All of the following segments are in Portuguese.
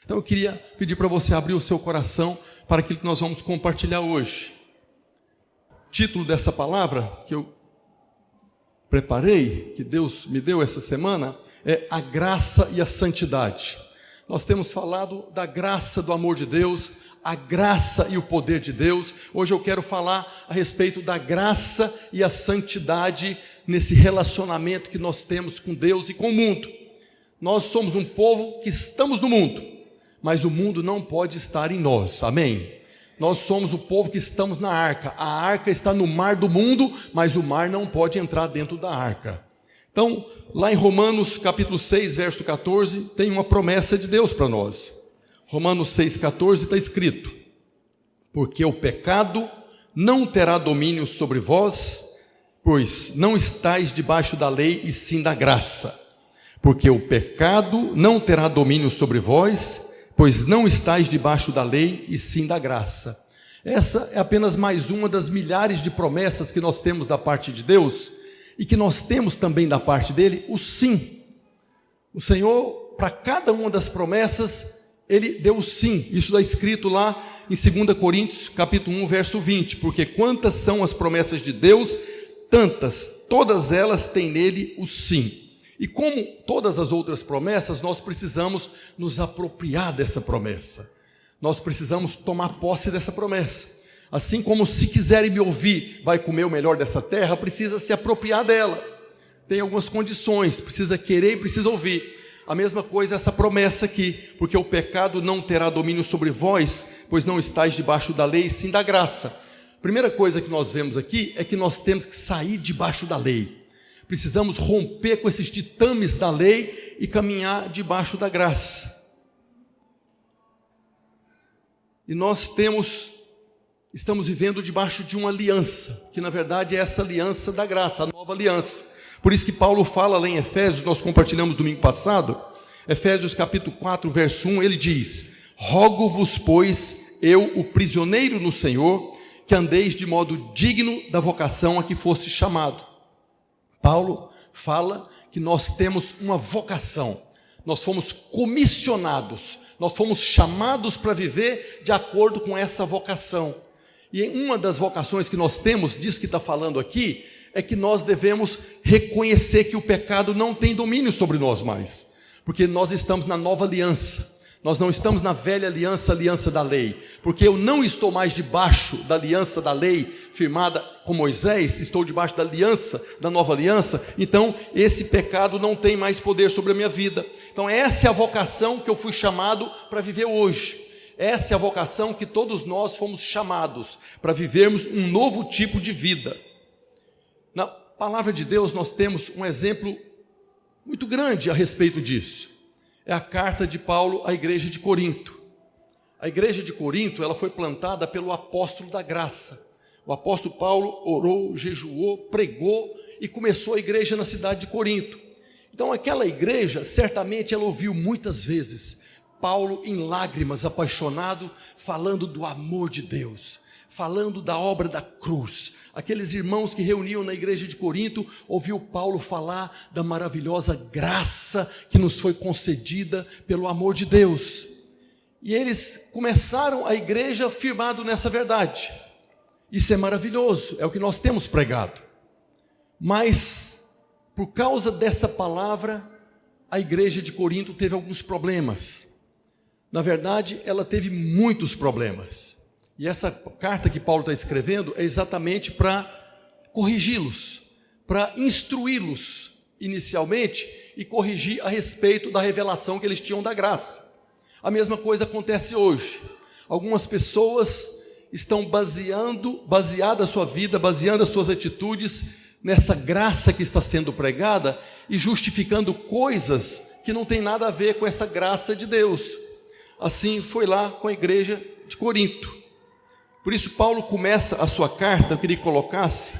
Então eu queria pedir para você abrir o seu coração para aquilo que nós vamos compartilhar hoje. O título dessa palavra que eu preparei, que Deus me deu essa semana, é a graça e a santidade. Nós temos falado da graça do amor de Deus, a graça e o poder de Deus. Hoje eu quero falar a respeito da graça e a santidade nesse relacionamento que nós temos com Deus e com o mundo. Nós somos um povo que estamos no mundo, mas o mundo não pode estar em nós, amém? Nós somos o povo que estamos na arca. A arca está no mar do mundo, mas o mar não pode entrar dentro da arca. Então, lá em Romanos capítulo 6, verso 14, tem uma promessa de Deus para nós. Romanos 6,14 está escrito: porque o pecado não terá domínio sobre vós, pois não estáis debaixo da lei e sim da graça. Porque o pecado não terá domínio sobre vós, pois não estáis debaixo da lei e sim da graça. Essa é apenas mais uma das milhares de promessas que nós temos da parte de Deus, e que nós temos também da parte dele o sim. O Senhor, para cada uma das promessas, Ele deu o sim. Isso está escrito lá em 2 Coríntios, capítulo 1, verso 20. Porque quantas são as promessas de Deus, tantas, todas elas têm nele o sim. E como todas as outras promessas, nós precisamos nos apropriar dessa promessa. Nós precisamos tomar posse dessa promessa. Assim como se quiserem me ouvir, vai comer o melhor dessa terra, precisa se apropriar dela. Tem algumas condições, precisa querer e precisa ouvir. A mesma coisa essa promessa aqui, porque o pecado não terá domínio sobre vós, pois não estáis debaixo da lei, sim da graça. Primeira coisa que nós vemos aqui é que nós temos que sair debaixo da lei. Precisamos romper com esses ditames da lei e caminhar debaixo da graça. E nós estamos vivendo debaixo de uma aliança, que na verdade é essa aliança da graça, a nova aliança. Por isso que Paulo fala lá em Efésios, nós compartilhamos domingo passado, Efésios capítulo 4, verso 1, ele diz: rogo-vos, pois, eu, o prisioneiro no Senhor, que andeis de modo digno da vocação a que foste chamado. Paulo fala que nós temos uma vocação, nós fomos comissionados, nós fomos chamados para viver de acordo com essa vocação. E uma das vocações que nós temos, disso que está falando aqui, é que nós devemos reconhecer que o pecado não tem domínio sobre nós mais, porque nós estamos na nova aliança, nós não estamos na velha aliança, aliança da lei, porque eu não estou mais debaixo da aliança da lei, firmada com Moisés, estou debaixo da aliança, da nova aliança, então esse pecado não tem mais poder sobre a minha vida. Então essa é a vocação que eu fui chamado para viver hoje. Essa é a vocação que todos nós fomos chamados, para vivermos um novo tipo de vida. Na palavra de Deus nós temos um exemplo muito grande a respeito disso. É a carta de Paulo à igreja de Corinto. A igreja de Corinto, ela foi plantada pelo apóstolo da graça. O apóstolo Paulo orou, jejuou, pregou e começou a igreja na cidade de Corinto. Então aquela igreja, certamente ela ouviu muitas vezes Paulo em lágrimas, apaixonado, falando do amor de Deus, falando da obra da cruz. Aqueles irmãos que reuniam na igreja de Corinto, ouviu Paulo falar da maravilhosa graça que nos foi concedida pelo amor de Deus. E eles começaram a igreja firmado nessa verdade. Isso é maravilhoso, é o que nós temos pregado. Mas, por causa dessa palavra, a igreja de Corinto teve alguns problemas. Na verdade, ela teve muitos problemas. E essa carta que Paulo está escrevendo é exatamente para corrigi-los, para instruí-los inicialmente e corrigir a respeito da revelação que eles tinham da graça. A mesma coisa acontece hoje. Algumas pessoas estão baseando a sua vida, baseando as suas atitudes nessa graça que está sendo pregada e justificando coisas que não tem nada a ver com essa graça de Deus. Assim foi lá com a igreja de Corinto. Por isso Paulo começa a sua carta, eu queria que colocasse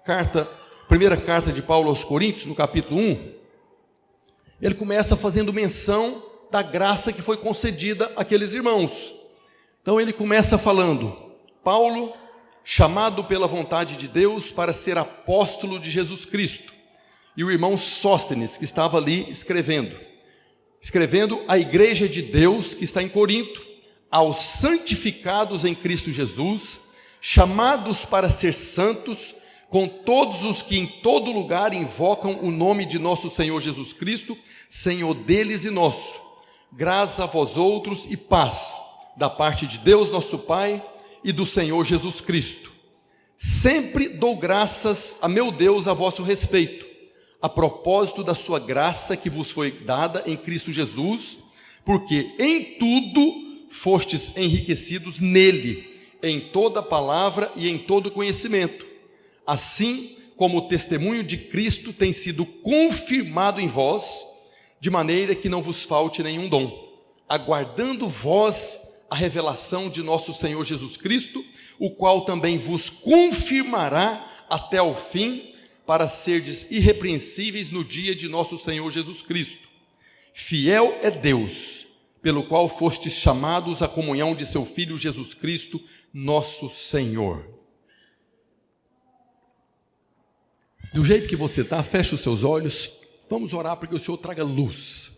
a primeira carta de Paulo aos Coríntios, no capítulo 1, ele começa fazendo menção da graça que foi concedida àqueles irmãos. Então ele começa falando: Paulo, chamado pela vontade de Deus para ser apóstolo de Jesus Cristo, e o irmão Sóstenes, que estava ali escrevendo. escrevendo à igreja de Deus que está em Corinto, aos santificados em Cristo Jesus, chamados para ser santos, com todos os que em todo lugar invocam o nome de nosso Senhor Jesus Cristo, Senhor deles e nosso. Graça a vós outros e paz, da parte de Deus nosso Pai e do Senhor Jesus Cristo. Sempre dou graças a meu Deus a vosso respeito, a propósito da sua graça que vos foi dada em Cristo Jesus, porque em tudo fostes enriquecidos nele, em toda palavra e em todo conhecimento, assim como o testemunho de Cristo tem sido confirmado em vós, de maneira que não vos falte nenhum dom, aguardando vós a revelação de nosso Senhor Jesus Cristo, o qual também vos confirmará até o fim, para serdes irrepreensíveis no dia de nosso Senhor Jesus Cristo. Fiel é Deus, pelo qual fostes chamados à comunhão de seu Filho Jesus Cristo, nosso Senhor. Do jeito que você está, feche os seus olhos, vamos orar para que o Senhor traga luz.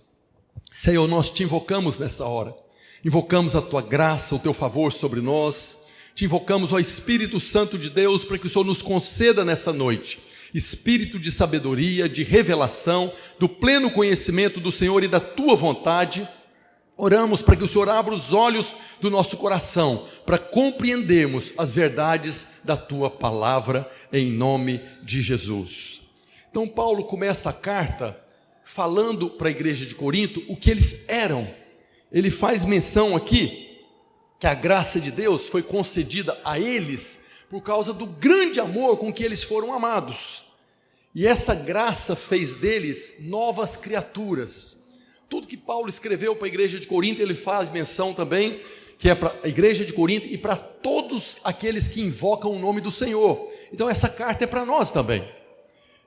Senhor, nós te invocamos nessa hora, invocamos a tua graça, o teu favor sobre nós, te invocamos, ó Espírito Santo de Deus, para que o Senhor nos conceda nessa noite espírito de sabedoria, de revelação, do pleno conhecimento do Senhor e da tua vontade. Oramos para que o Senhor abra os olhos do nosso coração, para compreendermos as verdades da tua palavra, em nome de Jesus. Então Paulo começa a carta falando para a igreja de Corinto o que eles eram. Ele faz menção aqui que a graça de Deus foi concedida a eles por causa do grande amor com que eles foram amados. E essa graça fez deles novas criaturas. Tudo que Paulo escreveu para a igreja de Corinto, ele faz menção também, que é para a igreja de Corinto e para todos aqueles que invocam o nome do Senhor. Então essa carta é para nós também.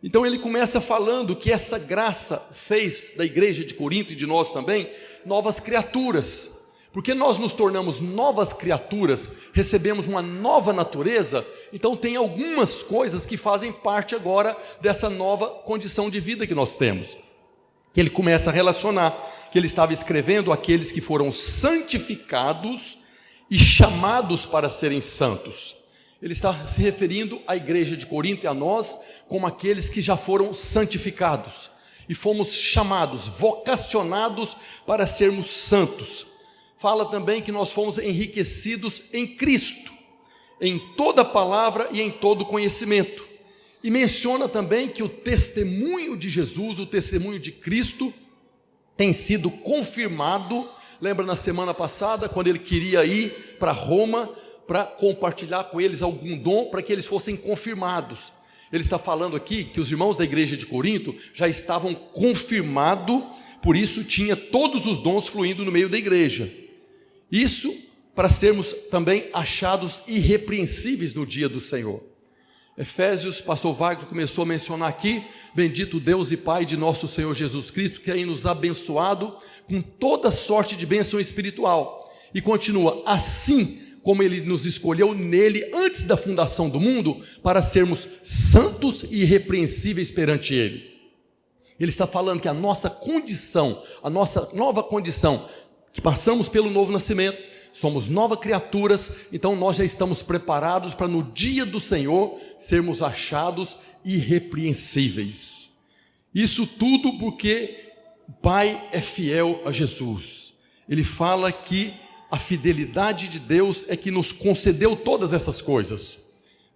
Então ele começa falando que essa graça fez da igreja de Corinto e de nós também, novas criaturas. Porque nós nos tornamos novas criaturas, recebemos uma nova natureza, então tem algumas coisas que fazem parte agora dessa nova condição de vida que nós temos. Que ele começa a relacionar, que ele estava escrevendo aqueles que foram santificados e chamados para serem santos. Ele está se referindo à igreja de Corinto e a nós como aqueles que já foram santificados e fomos chamados, vocacionados para sermos santos. Fala também que nós fomos enriquecidos em Cristo, em toda palavra e em todo conhecimento. E menciona também que o testemunho de Jesus, o testemunho de Cristo, tem sido confirmado. Lembra na semana passada, quando ele queria ir para Roma, para compartilhar com eles algum dom, para que eles fossem confirmados. Ele está falando aqui que os irmãos da igreja de Corinto já estavam confirmados, por isso tinha todos os dons fluindo no meio da igreja. Isso para sermos também achados irrepreensíveis no dia do Senhor. Efésios, pastor Wagner começou a mencionar aqui, bendito Deus e Pai de nosso Senhor Jesus Cristo, que tem nos abençoado com toda sorte de bênção espiritual. E continua, assim como Ele nos escolheu nele antes da fundação do mundo, para sermos santos e irrepreensíveis perante Ele. Ele está falando que a nossa condição, a nossa nova condição, que passamos pelo novo nascimento, somos novas criaturas, então nós já estamos preparados para no dia do Senhor sermos achados irrepreensíveis. Isso tudo porque o Pai é fiel a Jesus. Ele fala que a fidelidade de Deus é que nos concedeu todas essas coisas.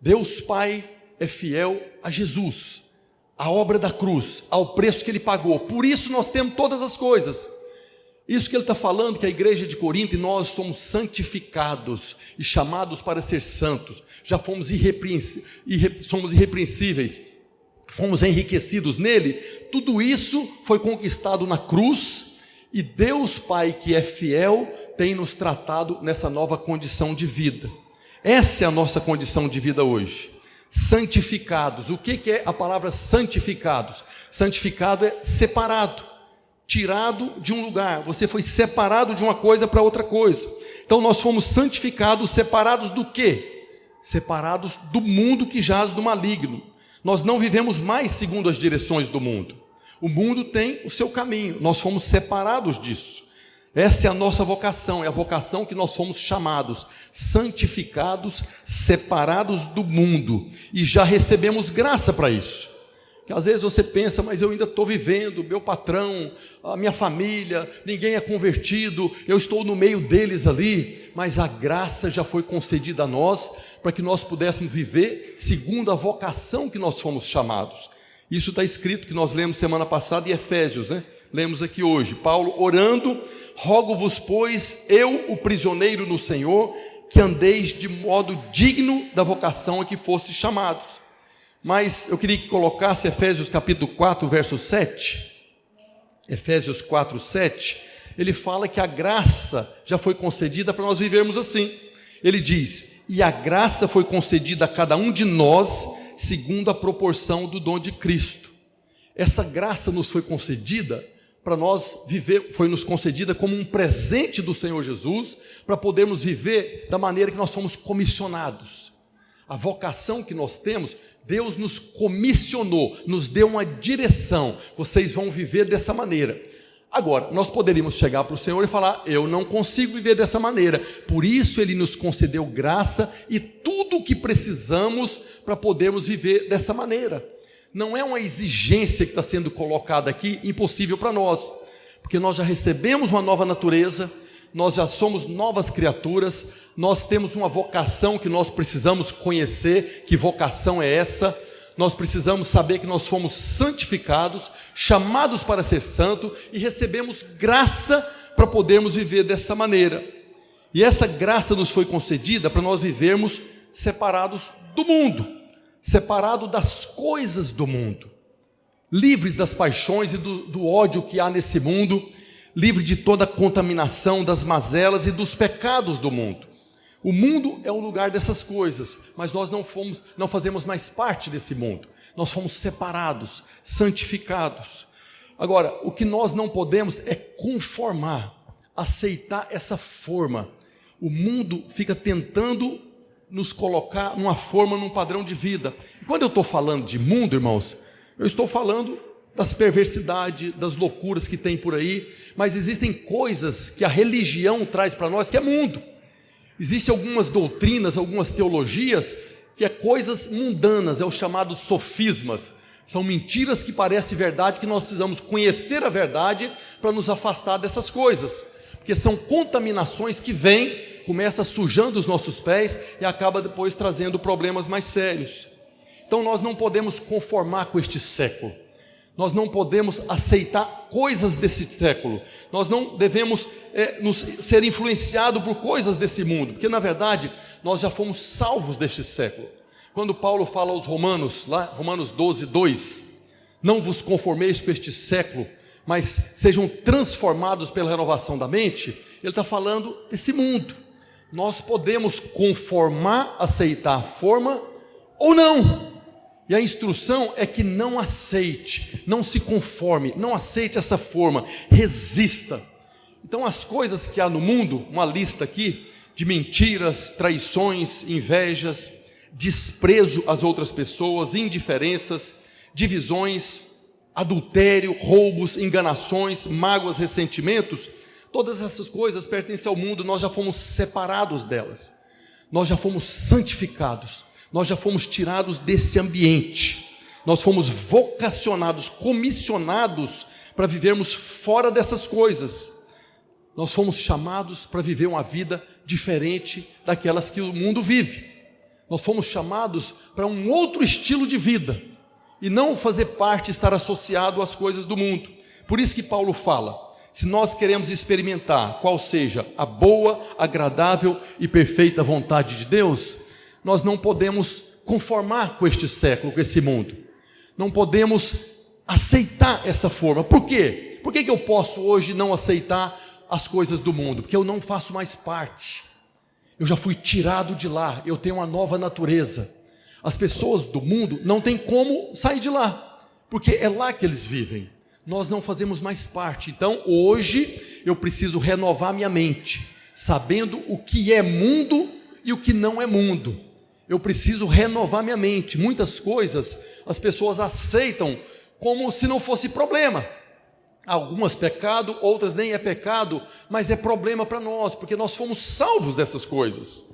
Deus Pai é fiel a Jesus, a obra da cruz, ao preço que Ele pagou. Por isso nós temos todas as coisas. Isso que ele está falando, que a igreja de Corinto e nós somos santificados e chamados para ser santos, já fomos somos irrepreensíveis, fomos enriquecidos nele. Tudo isso foi conquistado na cruz e Deus Pai, que é fiel, tem nos tratado nessa nova condição de vida. Essa é a nossa condição de vida hoje. Santificados. O que é a palavra santificados? Santificado é separado, tirado de um lugar. Você foi separado de uma coisa para outra coisa. Então nós fomos santificados, separados do quê? Separados do mundo que jaz do maligno. Nós não vivemos mais segundo as direções do mundo. O mundo tem o seu caminho, nós fomos separados disso. Essa é a nossa vocação, é a vocação que nós fomos chamados, santificados, separados do mundo, e já recebemos graça para isso. Que às vezes você pensa, mas eu ainda estou vivendo, meu patrão, a minha família, ninguém é convertido, eu estou no meio deles ali, mas a graça já foi concedida a nós, para que nós pudéssemos viver segundo a vocação que nós fomos chamados. Isso está escrito, que nós lemos semana passada em Efésios, né? Lemos aqui hoje, Paulo orando: rogo-vos, pois, eu, o prisioneiro no Senhor, que andeis de modo digno da vocação a que fostes chamados. Mas eu queria que colocasse Efésios capítulo 4, verso 7. Efésios 4, 7. Ele fala que a graça já foi concedida para nós vivermos assim. Ele diz: e a graça foi concedida a cada um de nós, segundo a proporção do dom de Cristo. Essa graça nos foi concedida para nós viver, foi nos concedida como um presente do Senhor Jesus, para podermos viver da maneira que nós fomos comissionados. A vocação que nós temos, Deus nos comissionou, nos deu uma direção, vocês vão viver dessa maneira. Agora, nós poderíamos chegar para o Senhor e falar: eu não consigo viver dessa maneira, por isso Ele nos concedeu graça e tudo o que precisamos para podermos viver dessa maneira. Não é uma exigência que está sendo colocada aqui, impossível para nós, porque nós já recebemos uma nova natureza, nós já somos novas criaturas, nós temos uma vocação que nós precisamos conhecer. Que vocação é essa? Nós precisamos saber que nós fomos santificados, chamados para ser santo, e recebemos graça para podermos viver dessa maneira. E essa graça nos foi concedida para nós vivermos separados do mundo, separados das coisas do mundo, livres das paixões e do ódio que há nesse mundo, livre de toda a contaminação, das mazelas e dos pecados do mundo. O mundo é o lugar dessas coisas, mas nós não fazemos mais parte desse mundo. Nós fomos separados, santificados. Agora, o que nós não podemos é conformar, aceitar essa forma. O mundo fica tentando nos colocar numa forma, num padrão de vida. E quando eu estou falando de mundo, irmãos, eu estou falando das perversidades, das loucuras que tem por aí, mas existem coisas que a religião traz para nós que é mundo. Existem algumas doutrinas, algumas teologias, que é coisas mundanas, é os chamados sofismas. São mentiras que parecem verdade, que nós precisamos conhecer a verdade para nos afastar dessas coisas, porque são contaminações que vêm, começa sujando os nossos pés e acaba depois trazendo problemas mais sérios. Então nós não podemos conformar com este século, nós não podemos aceitar coisas desse século, nós não devemos ser influenciados por coisas desse mundo, porque na verdade nós já fomos salvos deste século. Quando Paulo fala aos Romanos, lá Romanos 12, 2, não vos conformeis com este século, mas sejam transformados pela renovação da mente, ele está falando desse mundo. Nós podemos conformar, aceitar a forma ou não. E a instrução é que não aceite, não se conforme, não aceite essa forma, resista. Então as coisas que há no mundo, uma lista aqui, de mentiras, traições, invejas, desprezo às outras pessoas, indiferenças, divisões, adultério, roubos, enganações, mágoas, ressentimentos, todas essas coisas pertencem ao mundo, nós já fomos separados delas, nós já fomos santificados, nós já fomos tirados desse ambiente, nós fomos vocacionados, comissionados para vivermos fora dessas coisas. Nós fomos chamados para viver uma vida diferente daquelas que o mundo vive. Nós fomos chamados para um outro estilo de vida e não fazer parte, estar associado às coisas do mundo. Por isso que Paulo fala: se nós queremos experimentar qual seja a boa, agradável e perfeita vontade de Deus, nós não podemos conformar com este século, com esse mundo. Não podemos aceitar essa forma. Por quê? Por que eu posso hoje não aceitar as coisas do mundo? Porque eu não faço mais parte. Eu já fui tirado de lá, eu tenho uma nova natureza. As pessoas do mundo não têm como sair de lá, porque é lá que eles vivem. Nós não fazemos mais parte. Então hoje eu preciso renovar minha mente, sabendo o que é mundo e o que não é mundo. Eu preciso renovar minha mente. Muitas coisas as pessoas aceitam como se não fosse problema. Algumas pecado, outras nem é pecado, mas é problema para nós, porque nós fomos salvos dessas coisas.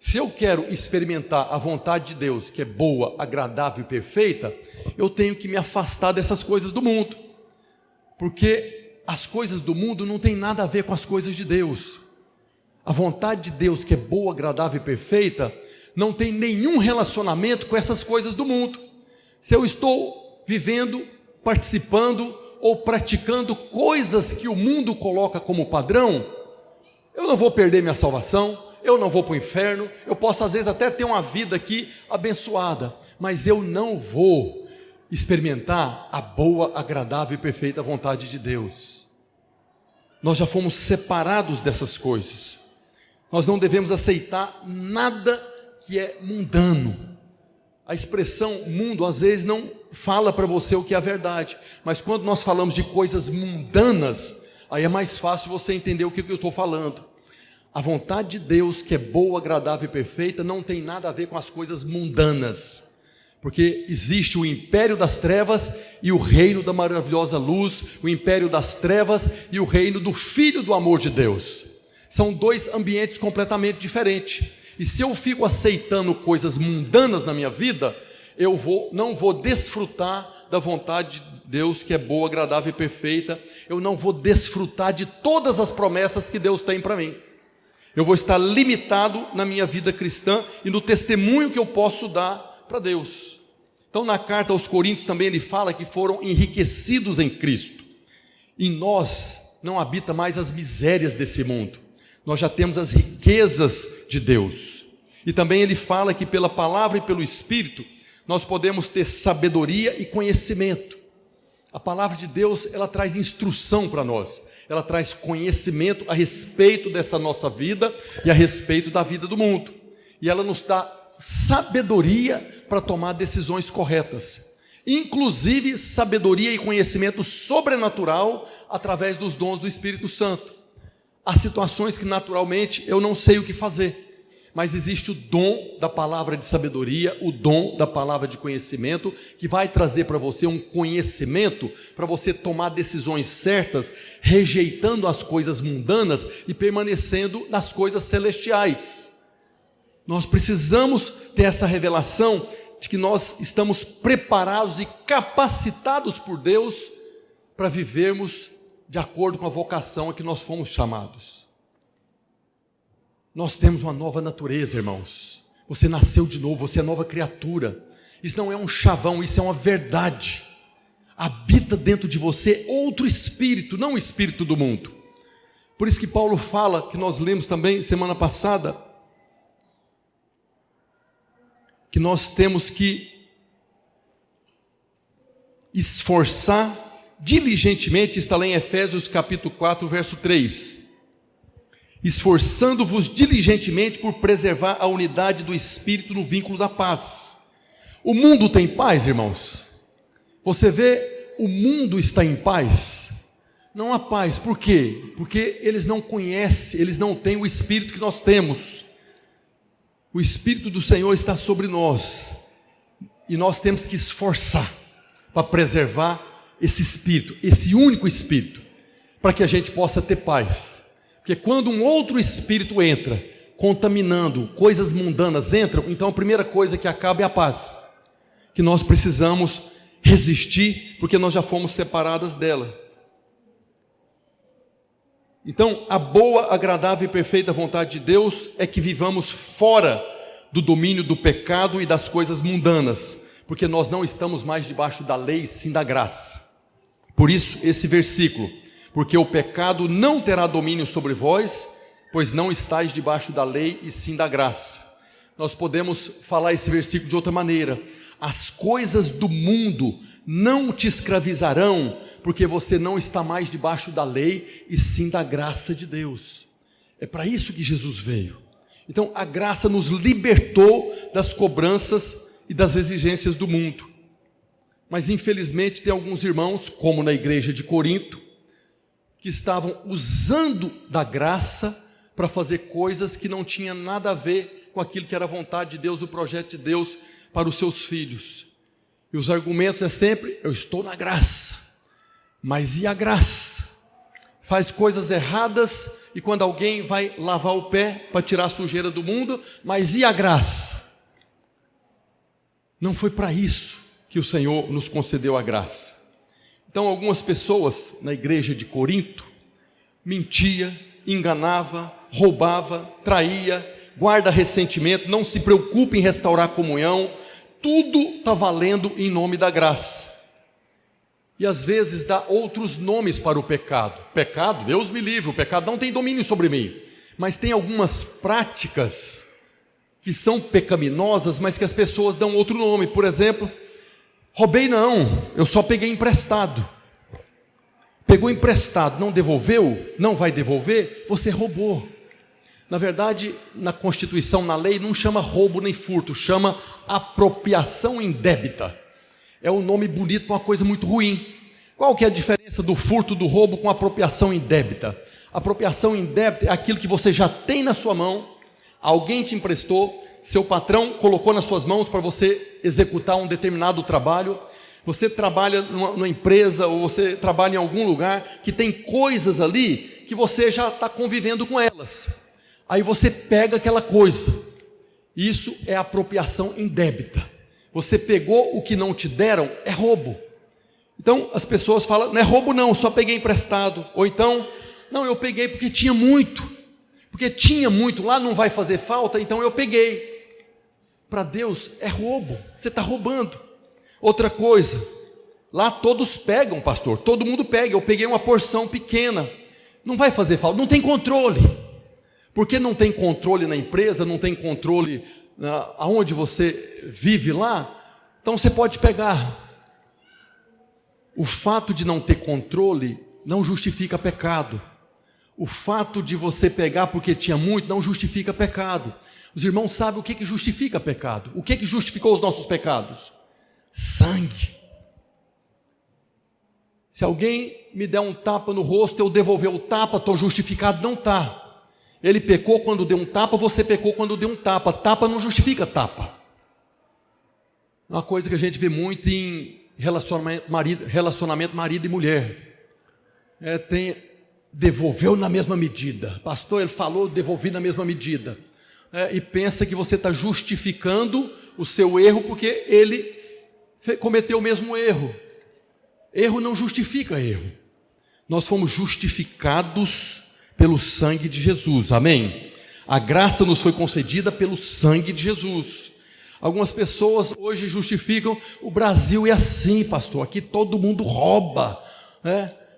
Se eu quero experimentar a vontade de Deus, que é boa, agradável e perfeita, eu tenho que me afastar dessas coisas do mundo, porque as coisas do mundo não têm nada a ver com as coisas de Deus. A vontade de Deus, que é boa, agradável e perfeita, não tem nenhum relacionamento com essas coisas do mundo. Se eu estou vivendo, participando ou praticando coisas que o mundo coloca como padrão, eu não vou perder minha salvação, eu não vou para o inferno, eu posso às vezes até ter uma vida aqui abençoada, mas eu não vou experimentar a boa, agradável e perfeita vontade de Deus. Nós já fomos separados dessas coisas. Nós não devemos aceitar nada que é mundano. A expressão mundo às vezes não fala para você o que é a verdade, mas quando nós falamos de coisas mundanas, aí é mais fácil você entender o que eu estou falando. A vontade de Deus, que é boa, agradável e perfeita, não tem nada a ver com as coisas mundanas, porque existe o império das trevas e o reino da maravilhosa luz, o império das trevas e o reino do Filho do amor de Deus. São dois ambientes completamente diferentes, e se eu fico aceitando coisas mundanas na minha vida, eu não vou desfrutar da vontade de Deus, que é boa, agradável e perfeita, eu não vou desfrutar de todas as promessas que Deus tem para mim. Eu vou estar limitado na minha vida cristã e no testemunho que eu posso dar para Deus. Então, na carta aos Coríntios também ele fala que foram enriquecidos em Cristo. Em nós não habita mais as misérias desse mundo. Nós já temos as riquezas de Deus. E também ele fala que pela palavra e pelo Espírito nós podemos ter sabedoria e conhecimento. A palavra de Deus, ela traz instrução para nós. Ela traz conhecimento a respeito dessa nossa vida e a respeito da vida do mundo. E ela nos dá sabedoria para tomar decisões corretas. Inclusive sabedoria e conhecimento sobrenatural através dos dons do Espírito Santo. Há situações que naturalmente eu não sei o que fazer, mas existe o dom da palavra de sabedoria, o dom da palavra de conhecimento, que vai trazer para você um conhecimento para você tomar decisões certas, rejeitando as coisas mundanas e permanecendo nas coisas celestiais. Nós precisamos ter essa revelação de que nós estamos preparados e capacitados por Deus para vivermos de acordo com a vocação a que nós fomos chamados. Nós temos uma nova natureza, irmãos. Você nasceu de novo, você é nova criatura. Isso não é um chavão, isso é uma verdade. Habita dentro de você outro espírito, não o espírito do mundo. Por isso que Paulo fala, que nós lemos também semana passada, que nós temos que esforçar diligentemente, está lá em Efésios capítulo 4, verso 3. Esforçando-vos diligentemente por preservar a unidade do Espírito no vínculo da paz. O mundo tem paz, irmãos? Você vê, o mundo está em paz? Não há paz, por quê? Porque eles não conhecem, eles não têm o Espírito que nós temos. O Espírito do Senhor está sobre nós, e nós temos que esforçar para preservar esse Espírito, esse único Espírito, para que a gente possa ter paz. Porque quando um outro espírito entra, contaminando, coisas mundanas entram, então a primeira coisa que acaba é a paz, que nós precisamos resistir, porque nós já fomos separadas dela. Então, a boa, agradável e perfeita vontade de Deus é que vivamos fora do domínio do pecado e das coisas mundanas, porque nós não estamos mais debaixo da lei, sim da graça. Por isso, esse versículo: porque o pecado não terá domínio sobre vós, pois não estáis debaixo da lei e sim da graça. Nós podemos falar esse versículo de outra maneira: as coisas do mundo não te escravizarão, porque você não está mais debaixo da lei e sim da graça de Deus. É para isso que Jesus veio. Então a graça nos libertou das cobranças e das exigências do mundo. Mas infelizmente tem alguns irmãos, como na igreja de Corinto, que estavam usando da graça para fazer coisas que não tinham nada a ver com aquilo que era a vontade de Deus, o projeto de Deus para os seus filhos. E os argumentos é sempre: eu estou na graça. Mas e a graça? Faz coisas erradas, e quando alguém vai lavar o pé para tirar a sujeira do mundo, mas e a graça? Não foi para isso que o Senhor nos concedeu a graça. Então algumas pessoas na igreja de Corinto mentia, enganava, roubava, traía, guarda ressentimento, não se preocupa em restaurar a comunhão, tudo está valendo em nome da graça. E às vezes dá outros nomes para o pecado. Pecado, Deus me livre, o pecado não tem domínio sobre mim. Mas tem algumas práticas que são pecaminosas, mas que as pessoas dão outro nome. Por exemplo, roubei não, eu só peguei emprestado. Pegou emprestado, não devolveu, não vai devolver, você roubou. Na verdade, na Constituição, na lei, não chama roubo nem furto, chama apropriação indébita. É um nome bonito para uma coisa muito ruim. Qual que é a diferença do furto, do roubo com apropriação indébita? Apropriação indébita é aquilo que você já tem na sua mão, alguém te emprestou, seu patrão colocou nas suas mãos para você executar um determinado trabalho. Você trabalha numa empresa ou você trabalha em algum lugar que tem coisas ali que você já está convivendo com elas. Aí você pega aquela coisa. Isso é apropriação indébita. Você pegou o que não te deram, é roubo. Então as pessoas falam: não é roubo não, só peguei emprestado. Ou então, não, eu peguei porque tinha muito. Porque tinha muito, lá não vai fazer falta, então eu peguei. Para Deus é roubo, você está roubando. Outra coisa, lá todos pegam, pastor, todo mundo pega, eu peguei uma porção pequena. Não vai fazer falta, não tem controle. Porque não tem controle na empresa, não tem controle aonde você vive lá, então você pode pegar. O fato de não ter controle não justifica pecado. O fato de você pegar porque tinha muito não justifica pecado. Os irmãos sabem o que justifica pecado. O que justificou os nossos pecados? Sangue. Se alguém me der um tapa no rosto, eu devolver o tapa, estou justificado? Não está. Ele pecou quando deu um tapa, você pecou quando deu um tapa. Tapa não justifica tapa. Uma coisa que a gente vê muito em relacionamento marido e mulher. Devolveu na mesma medida. Pastor, ele falou, devolvi na mesma medida. E pensa que você está justificando o seu erro porque ele cometeu o mesmo erro. Erro não justifica erro. Nós fomos justificados pelo sangue de Jesus, amém? A graça nos foi concedida pelo sangue de Jesus. Algumas pessoas hoje justificam: o Brasil é assim, pastor, aqui todo mundo rouba,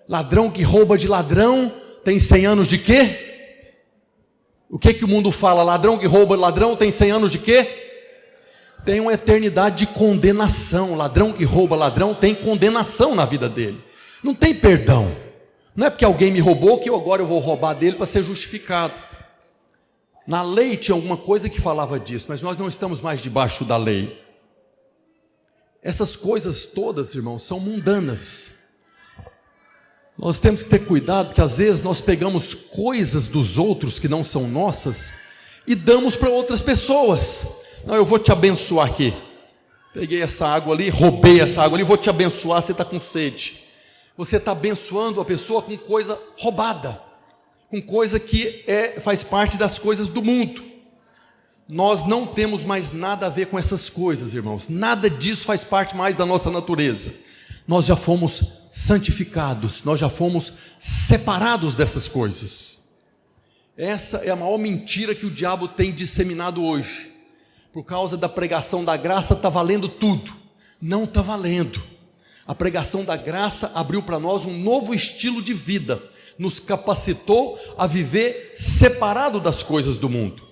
ladrão que rouba de ladrão, tem 100 anos de quê? O que o mundo fala? Ladrão que rouba de ladrão tem 100 anos de quê? Tem uma eternidade de condenação. Ladrão que rouba ladrão tem condenação na vida dele, não tem perdão. Não é porque alguém me roubou que agora eu vou roubar dele para ser justificado. Na lei tinha alguma coisa que falava disso, mas nós não estamos mais debaixo da lei. Essas coisas todas, irmãos, são mundanas. Nós temos que ter cuidado, porque às vezes nós pegamos coisas dos outros que não são nossas e damos para outras pessoas. Não, eu vou te abençoar aqui. Peguei essa água ali, roubei essa água ali, vou te abençoar, você está com sede. Você está abençoando a pessoa com coisa roubada, com coisa que faz parte das coisas do mundo. Nós não temos mais nada a ver com essas coisas, irmãos. Nada disso faz parte mais da nossa natureza. Nós já fomos santificados, nós já fomos separados dessas coisas. Essa é a maior mentira que o diabo tem disseminado hoje. Por causa da pregação da graça, está valendo tudo. Não está valendo. A pregação da graça abriu para nós um novo estilo de vida, nos capacitou a viver separado das coisas do mundo.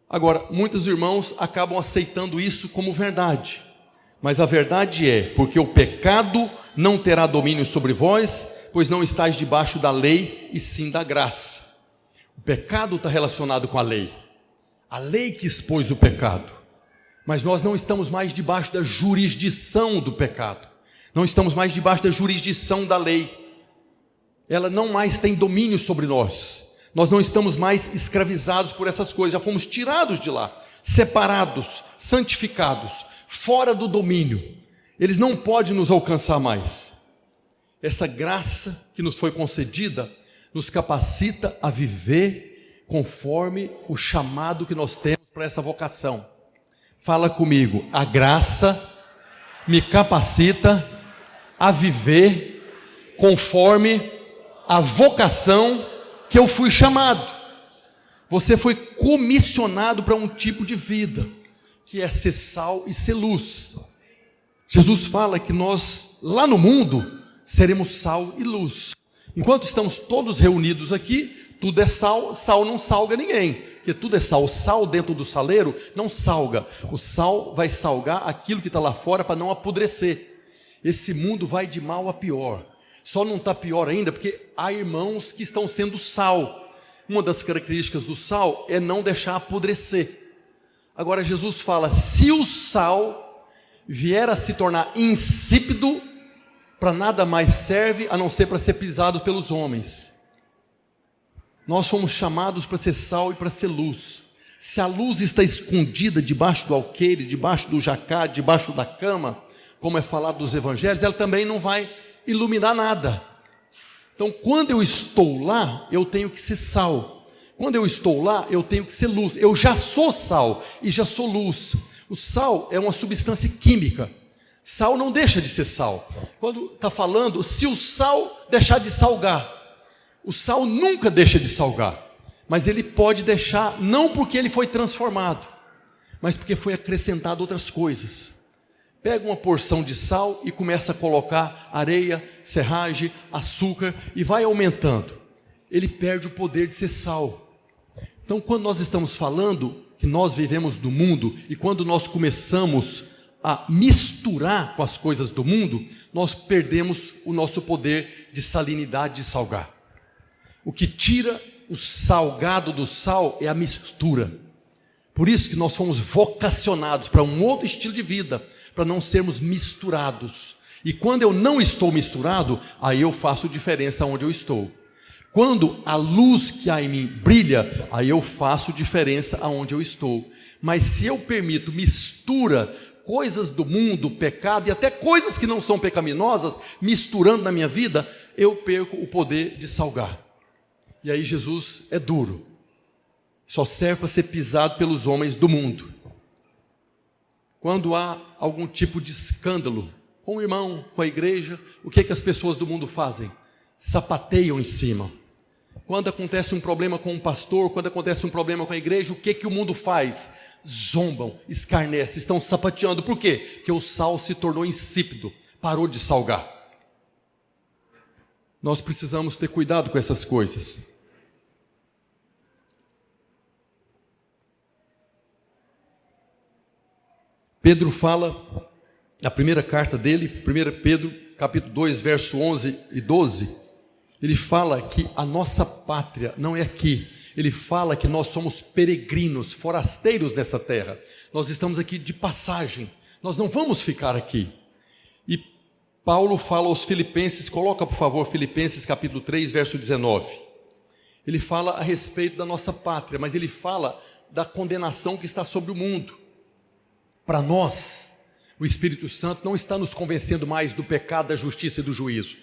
Agora, muitos irmãos acabam aceitando isso como verdade, mas a verdade é: porque o pecado não terá domínio sobre vós, pois não estáis debaixo da lei, e sim da graça. O pecado está relacionado com a lei que expôs o pecado, mas nós não estamos mais debaixo da jurisdição do pecado. Não estamos mais debaixo da jurisdição da lei. Ela não mais tem domínio sobre nós. Nós não estamos mais escravizados por essas coisas, já fomos tirados de lá. separados, santificados, fora do domínio. Eles não podem nos alcançar mais. Essa graça que nos foi concedida nos capacita a viver conforme o chamado que nós temos para essa vocação. Fala comigo, a graça me capacita a viver conforme a vocação que eu fui chamado. Você foi comissionado para um tipo de vida, que é ser sal e ser luz. Jesus fala que nós, lá no mundo, seremos sal e luz. Enquanto estamos todos reunidos aqui, tudo é sal, sal não salga ninguém, porque tudo é sal. O sal dentro do saleiro não salga, o sal vai salgar aquilo que está lá fora para não apodrecer. Esse mundo vai de mal a pior, só não está pior ainda porque há irmãos que estão sendo sal. Uma das características do sal é não deixar apodrecer. Agora Jesus fala, se o sal vier a se tornar insípido, para nada mais serve a não ser para ser pisado pelos homens. Nós fomos chamados para ser sal e para ser luz. Se a luz está escondida debaixo do alqueire, debaixo do jacá, debaixo da cama, como é falado dos evangelhos, ela também não vai iluminar nada. Então, quando eu estou lá, eu tenho que ser sal. Quando eu estou lá, eu tenho que ser luz. Eu já sou sal e já sou luz. O sal é uma substância química. Sal não deixa de ser sal. Quando está falando, se o sal deixar de salgar, o sal nunca deixa de salgar, mas ele pode deixar, não porque ele foi transformado, mas porque foi acrescentado outras coisas. Pega uma porção de sal e começa a colocar areia, serragem, açúcar e vai aumentando. Ele perde o poder de ser sal. Então, quando nós estamos falando que nós vivemos do mundo e quando nós começamos a misturar com as coisas do mundo, nós perdemos o nosso poder de salinidade, de salgar. O que tira o salgado do sal é a mistura. Por isso que nós fomos vocacionados para um outro estilo de vida, para não sermos misturados. E quando eu não estou misturado, aí eu faço diferença onde eu estou. Quando a luz que há em mim brilha, aí eu faço diferença aonde eu estou. Mas se eu permito mistura, coisas do mundo, pecado e até coisas que não são pecaminosas, misturando na minha vida, eu perco o poder de salgar. E aí Jesus é duro, só serve para ser pisado pelos homens do mundo. Quando há algum tipo de escândalo com o irmão, com a igreja, o que é que as pessoas do mundo fazem? Sapateiam em cima. Quando acontece um problema com um pastor, quando acontece um problema com a igreja, o que é que o mundo faz? Zombam, escarnecem, estão sapateando. Por quê? Porque o sal se tornou insípido, parou de salgar. Nós precisamos ter cuidado com essas coisas. Pedro fala, na primeira carta dele, 1 Pedro, capítulo 2, verso 11 e 12, ele fala que a nossa pátria não é aqui. Ele fala que nós somos peregrinos, forasteiros nessa terra. Nós estamos aqui de passagem, nós não vamos ficar aqui. E Paulo fala aos Filipenses, coloca por favor Filipenses capítulo 3, verso 19. Ele fala a respeito da nossa pátria, mas ele fala da condenação que está sobre o mundo. Para nós, o Espírito Santo não está nos convencendo mais do pecado, da justiça e do juízo.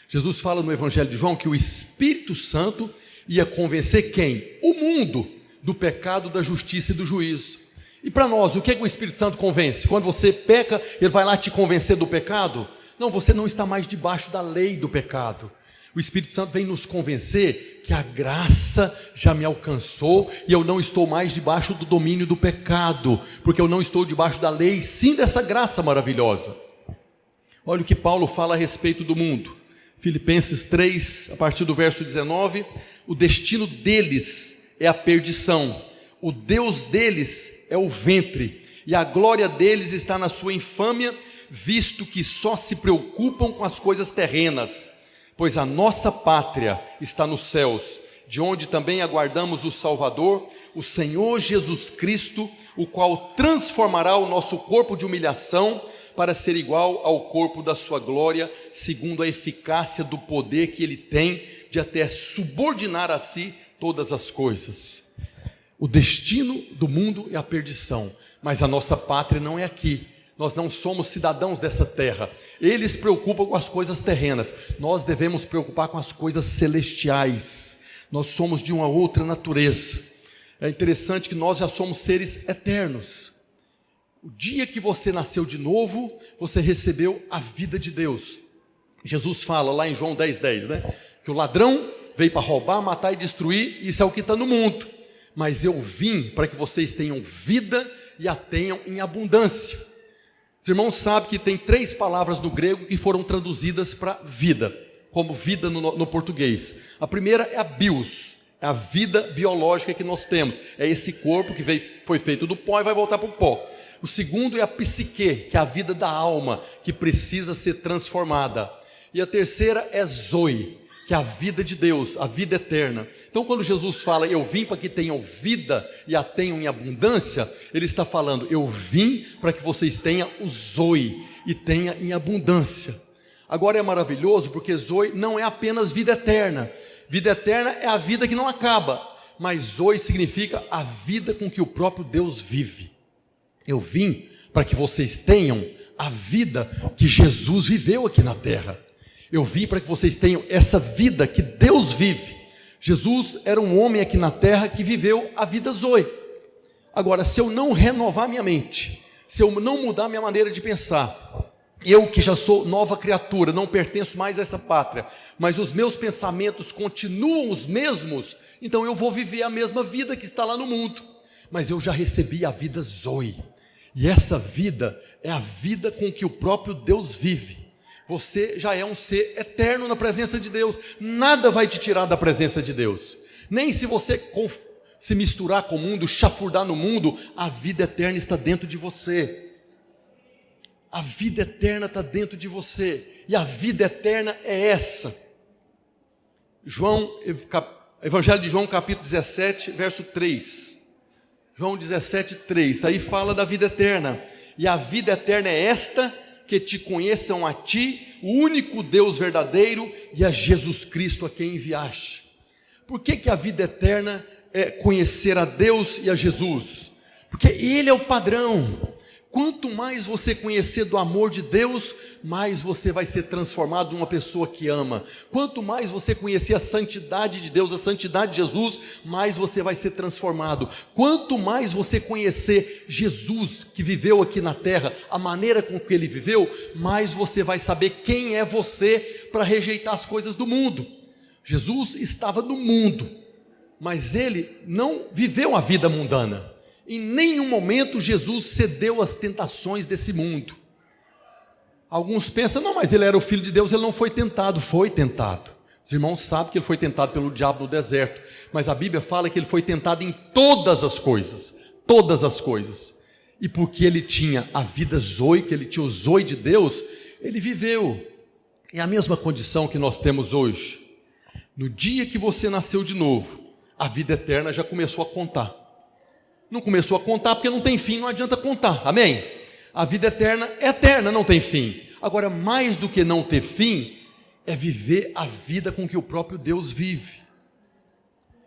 Jesus fala no Evangelho de João que o Espírito Santo ia convencer quem? O mundo do pecado, da justiça e do juízo. E para nós, o que é que o Espírito Santo convence? Quando você peca, ele vai lá te convencer do pecado? Não, você não está mais debaixo da lei do pecado. O Espírito Santo vem nos convencer que a graça já me alcançou e eu não estou mais debaixo do domínio do pecado, porque eu não estou debaixo da lei, sim dessa graça maravilhosa. Olha o que Paulo fala a respeito do mundo. Filipenses 3, a partir do verso 19, o destino deles é a perdição, o Deus deles é o ventre, e a glória deles está na sua infâmia, visto que só se preocupam com as coisas terrenas. Pois a nossa pátria está nos céus, de onde também aguardamos o Salvador, o Senhor Jesus Cristo, o qual transformará o nosso corpo de humilhação para ser igual ao corpo da sua glória, segundo a eficácia do poder que ele tem de até subordinar a si todas as coisas. O destino do mundo é a perdição, mas a nossa pátria não é aqui. Nós não somos cidadãos dessa terra. Eles se preocupam com as coisas terrenas. Nós devemos preocupar com as coisas celestiais. Nós somos de uma outra natureza. É interessante que nós já somos seres eternos. O dia que você nasceu de novo, você recebeu a vida de Deus. Jesus fala lá em João 10:10, né? Que o ladrão veio para roubar, matar e destruir. Isso é o que está no mundo. Mas eu vim para que vocês tenham vida e a tenham em abundância. Os irmãos sabem que tem 3 palavras no grego que foram traduzidas para vida, como vida no português. A primeira é a bios, é a vida biológica que nós temos. É esse corpo que foi feito do pó e vai voltar para o pó. O segundo é a psique, que é a vida da alma, que precisa ser transformada. E a terceira é zoe, que é a vida de Deus, a vida eterna. Então quando Jesus fala, eu vim para que tenham vida e a tenham em abundância, Ele está falando, eu vim para que vocês tenham o zoe e tenham em abundância. Agora é maravilhoso porque zoe não é apenas vida eterna. Vida eterna é a vida que não acaba, mas zoe significa a vida com que o próprio Deus vive. Eu vim para que vocês tenham a vida que Jesus viveu aqui na terra. Eu vim para que vocês tenham essa vida que Deus vive. Jesus era um homem aqui na terra que viveu a vida zoe. Agora, se eu não renovar minha mente, se eu não mudar minha maneira de pensar, eu que já sou nova criatura, não pertenço mais a essa pátria, mas os meus pensamentos continuam os mesmos, então eu vou viver a mesma vida que está lá no mundo. Mas eu já recebi a vida zoe. E essa vida é a vida com que o próprio Deus vive. Você já é um ser eterno na presença de Deus. Nada vai te tirar da presença de Deus. Nem se você se misturar com o mundo, chafurdar no mundo, a vida eterna está dentro de você. A vida eterna está dentro de você. E a vida eterna é essa. Evangelho de João, capítulo 17, verso 3. João 17, 3. Aí fala da vida eterna. E a vida eterna é esta, que te conheçam a ti, o único Deus verdadeiro, e a Jesus Cristo a quem enviaste. Por que a vida eterna é conhecer a Deus e a Jesus? Porque Ele é o padrão. Quanto mais você conhecer do amor de Deus, mais você vai ser transformado em uma pessoa que ama. Quanto mais você conhecer a santidade de Deus, a santidade de Jesus, mais você vai ser transformado. Quanto mais você conhecer Jesus, que viveu aqui na terra, a maneira com que Ele viveu, mais você vai saber quem é você para rejeitar as coisas do mundo. Jesus estava no mundo, mas Ele não viveu a vida mundana. Em nenhum momento Jesus cedeu às tentações desse mundo. Alguns pensam, não, mas Ele era o Filho de Deus, Ele não foi tentado. Foi tentado. Os irmãos sabem que Ele foi tentado pelo diabo no deserto, mas a Bíblia fala que Ele foi tentado em todas as coisas. Todas as coisas. E porque Ele tinha a vida zoe, que Ele tinha o zoe de Deus, Ele viveu. É a mesma condição que nós temos hoje. No dia que você nasceu de novo, a vida eterna já começou a contar. Não começou a contar porque não tem fim, não adianta contar, amém? A vida eterna é eterna, não tem fim. Agora, mais do que não ter fim, é viver a vida com que o próprio Deus vive.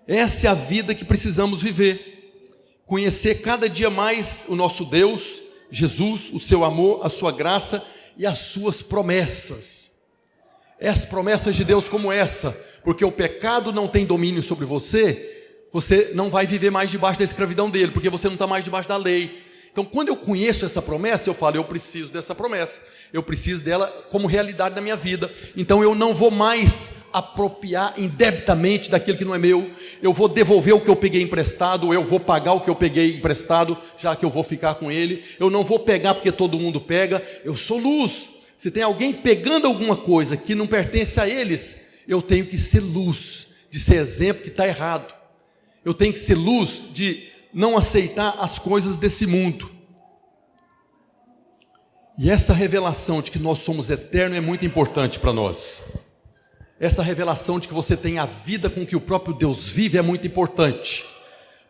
Essa é a vida que precisamos viver. Conhecer cada dia mais o nosso Deus, Jesus, o seu amor, a sua graça e as suas promessas. As promessas de Deus como essa, porque o pecado não tem domínio sobre você, você não vai viver mais debaixo da escravidão dele, porque você não está mais debaixo da lei. Então, quando eu conheço essa promessa, eu falo, eu preciso dessa promessa, eu preciso dela como realidade na minha vida. Então, eu não vou mais apropriar indebitamente daquilo que não é meu, eu vou devolver o que eu peguei emprestado, ou eu vou pagar o que eu peguei emprestado, já que eu vou ficar com ele. Eu não vou pegar porque todo mundo pega, eu sou luz. Se tem alguém pegando alguma coisa que não pertence a eles, eu tenho que ser luz, de ser exemplo que está errado. Eu tenho que ser luz de não aceitar as coisas desse mundo. E essa revelação de que nós somos eternos é muito importante para nós. Essa revelação de que você tem a vida com que o próprio Deus vive é muito importante.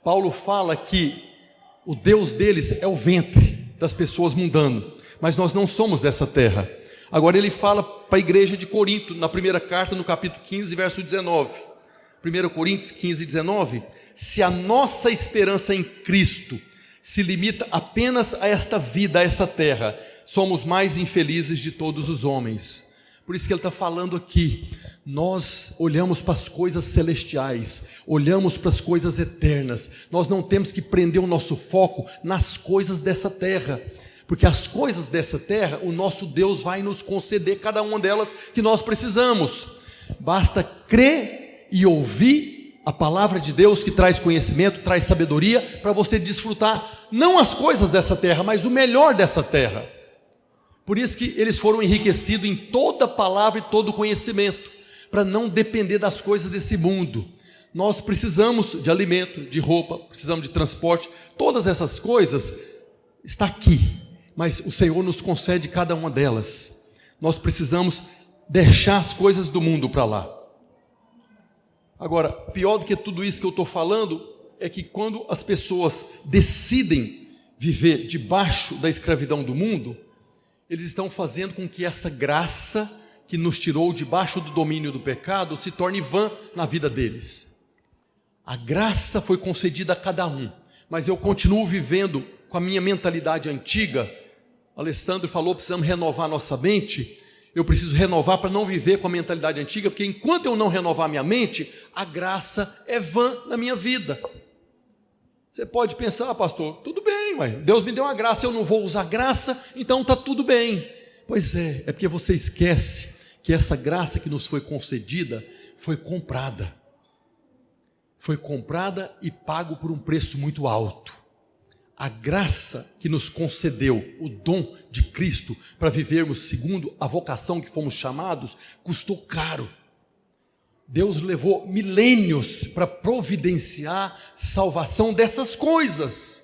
Paulo fala que o Deus deles é o ventre das pessoas mundanas, mas nós não somos dessa terra. Agora ele fala para a igreja de Corinto, na primeira carta, no capítulo 15, verso 19. 1 Coríntios 15, 19, se a nossa esperança em Cristo se limita apenas a esta vida, a essa terra, somos mais infelizes de todos os homens. Por isso que ele está falando aqui, nós olhamos para as coisas celestiais, olhamos para as coisas eternas, nós não temos que prender o nosso foco nas coisas dessa terra, porque as coisas dessa terra, o nosso Deus vai nos conceder cada uma delas que nós precisamos, basta crer e ouvir a palavra de Deus que traz conhecimento, traz sabedoria, para você desfrutar, não as coisas dessa terra, mas o melhor dessa terra. Por isso que eles foram enriquecidos em toda palavra e todo conhecimento, para não depender das coisas desse mundo. Nós precisamos de alimento, de roupa, precisamos de transporte, todas essas coisas estão aqui, mas o Senhor nos concede cada uma delas. Nós precisamos deixar as coisas do mundo para lá. Agora, pior do que tudo isso que eu estou falando, é que quando as pessoas decidem viver debaixo da escravidão do mundo, eles estão fazendo com que essa graça que nos tirou debaixo do domínio do pecado se torne vã na vida deles. A graça foi concedida a cada um, mas eu continuo vivendo com a minha mentalidade antiga. Alessandro falou, precisamos renovar nossa mente. Eu preciso renovar para não viver com a mentalidade antiga, porque enquanto eu não renovar minha mente, a graça é vã na minha vida. Você pode pensar, pastor, tudo bem, ué, Deus me deu uma graça, eu não vou usar graça, então está tudo bem. Pois é porque você esquece que essa graça que nos foi concedida foi comprada. Foi comprada e pago por um preço muito alto. A graça que nos concedeu, o dom de Cristo, para vivermos segundo a vocação que fomos chamados, custou caro. Deus levou milênios para providenciar salvação dessas coisas.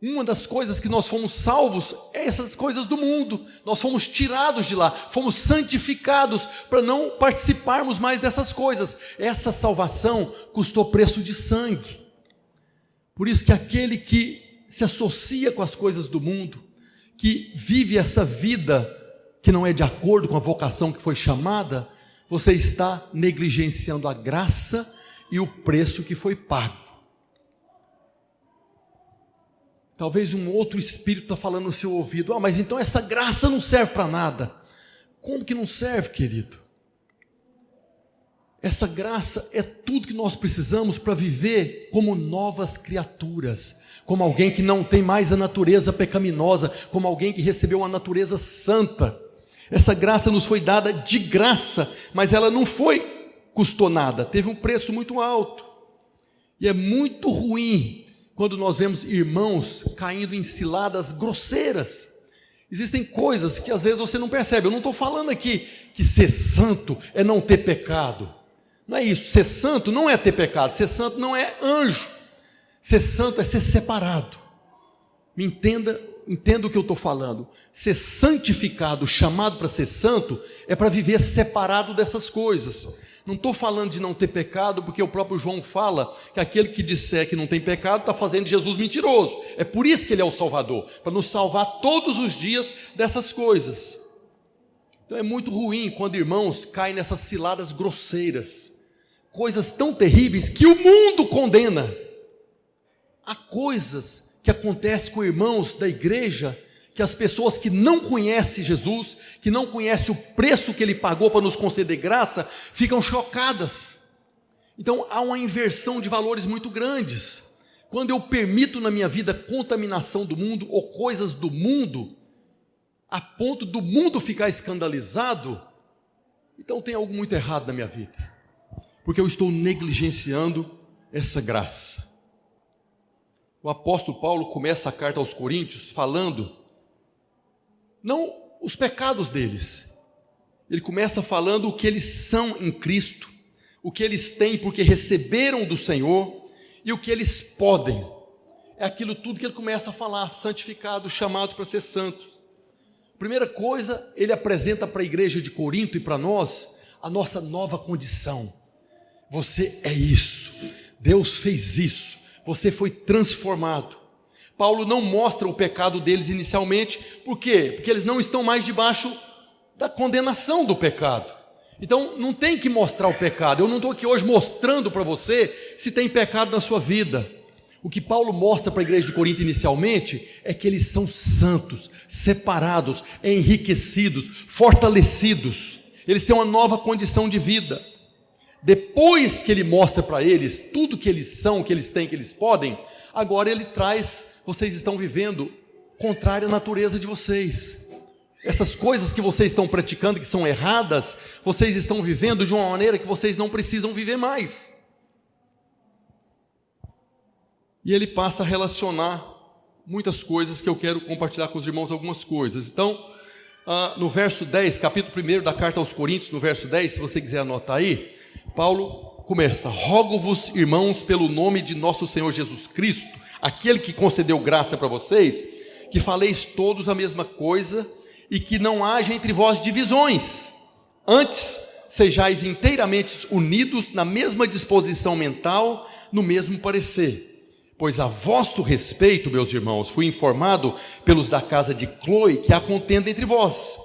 Uma das coisas que nós fomos salvos é essas coisas do mundo. Nós fomos tirados de lá, fomos santificados para não participarmos mais dessas coisas. Essa salvação custou preço de sangue. Por isso que aquele que se associa com as coisas do mundo, que vive essa vida que não é de acordo com a vocação que foi chamada, você está negligenciando a graça e o preço que foi pago. Talvez um outro espírito está falando no seu ouvido, mas então essa graça não serve para nada. Como que não serve, querido? Essa graça é tudo que nós precisamos para viver como novas criaturas, como alguém que não tem mais a natureza pecaminosa, como alguém que recebeu a natureza santa. Essa graça nos foi dada de graça, mas ela não custou nada, teve um preço muito alto. E é muito ruim quando nós vemos irmãos caindo em ciladas grosseiras. Existem coisas que às vezes você não percebe. Eu não estou falando aqui que ser santo é não ter pecado. Não é isso, ser santo não é ter pecado, ser santo não é anjo. Ser santo é ser separado. Me entenda o que eu estou falando. Ser santificado, chamado para ser santo, é para viver separado dessas coisas. Não estou falando de não ter pecado, porque o próprio João fala que aquele que disser que não tem pecado está fazendo Jesus mentiroso. É por isso que ele é o Salvador, para nos salvar todos os dias dessas coisas. Então é muito ruim quando irmãos caem nessas ciladas grosseiras, coisas tão terríveis que o mundo condena. Há coisas que acontecem com irmãos da igreja, que as pessoas que não conhecem Jesus, que não conhecem o preço que ele pagou para nos conceder graça, ficam chocadas. Então há uma inversão de valores muito grandes. Quando eu permito na minha vida contaminação do mundo ou coisas do mundo, a ponto do mundo ficar escandalizado, então tem algo muito errado na minha vida, porque eu estou negligenciando essa graça. O apóstolo Paulo começa a carta aos Coríntios falando, não os pecados deles, ele começa falando o que eles são em Cristo, o que eles têm porque receberam do Senhor, e o que eles podem, é aquilo tudo que ele começa a falar, santificados, chamados para ser santos. Primeira coisa, ele apresenta para a igreja de Corinto e para nós, a nossa nova condição. Você é isso, Deus fez isso, você foi transformado. Paulo não mostra o pecado deles inicialmente, por quê? Porque eles não estão mais debaixo da condenação do pecado. Então não tem que mostrar o pecado. Eu não estou aqui hoje mostrando para você se tem pecado na sua vida. O que Paulo mostra para a igreja de Corinto inicialmente é que eles são santos, separados, enriquecidos, fortalecidos. Eles têm uma nova condição de vida. Depois que ele mostra para eles tudo que eles são, que eles têm, que eles podem, agora ele traz, vocês estão vivendo contrária à natureza de vocês. Essas coisas que vocês estão praticando, que são erradas, vocês estão vivendo de uma maneira que vocês não precisam viver mais. E ele passa a relacionar muitas coisas que eu quero compartilhar com os irmãos, algumas coisas. Então, no verso 10, capítulo 1 da carta aos Coríntios, no verso 10, se você quiser anotar aí, Paulo começa: rogo-vos, irmãos, pelo nome de nosso Senhor Jesus Cristo, aquele que concedeu graça para vocês, que faleis todos a mesma coisa e que não haja entre vós divisões. Antes, sejais inteiramente unidos na mesma disposição mental, no mesmo parecer. Pois a vosso respeito, meus irmãos, fui informado pelos da casa de Cloe que há contenda entre vós.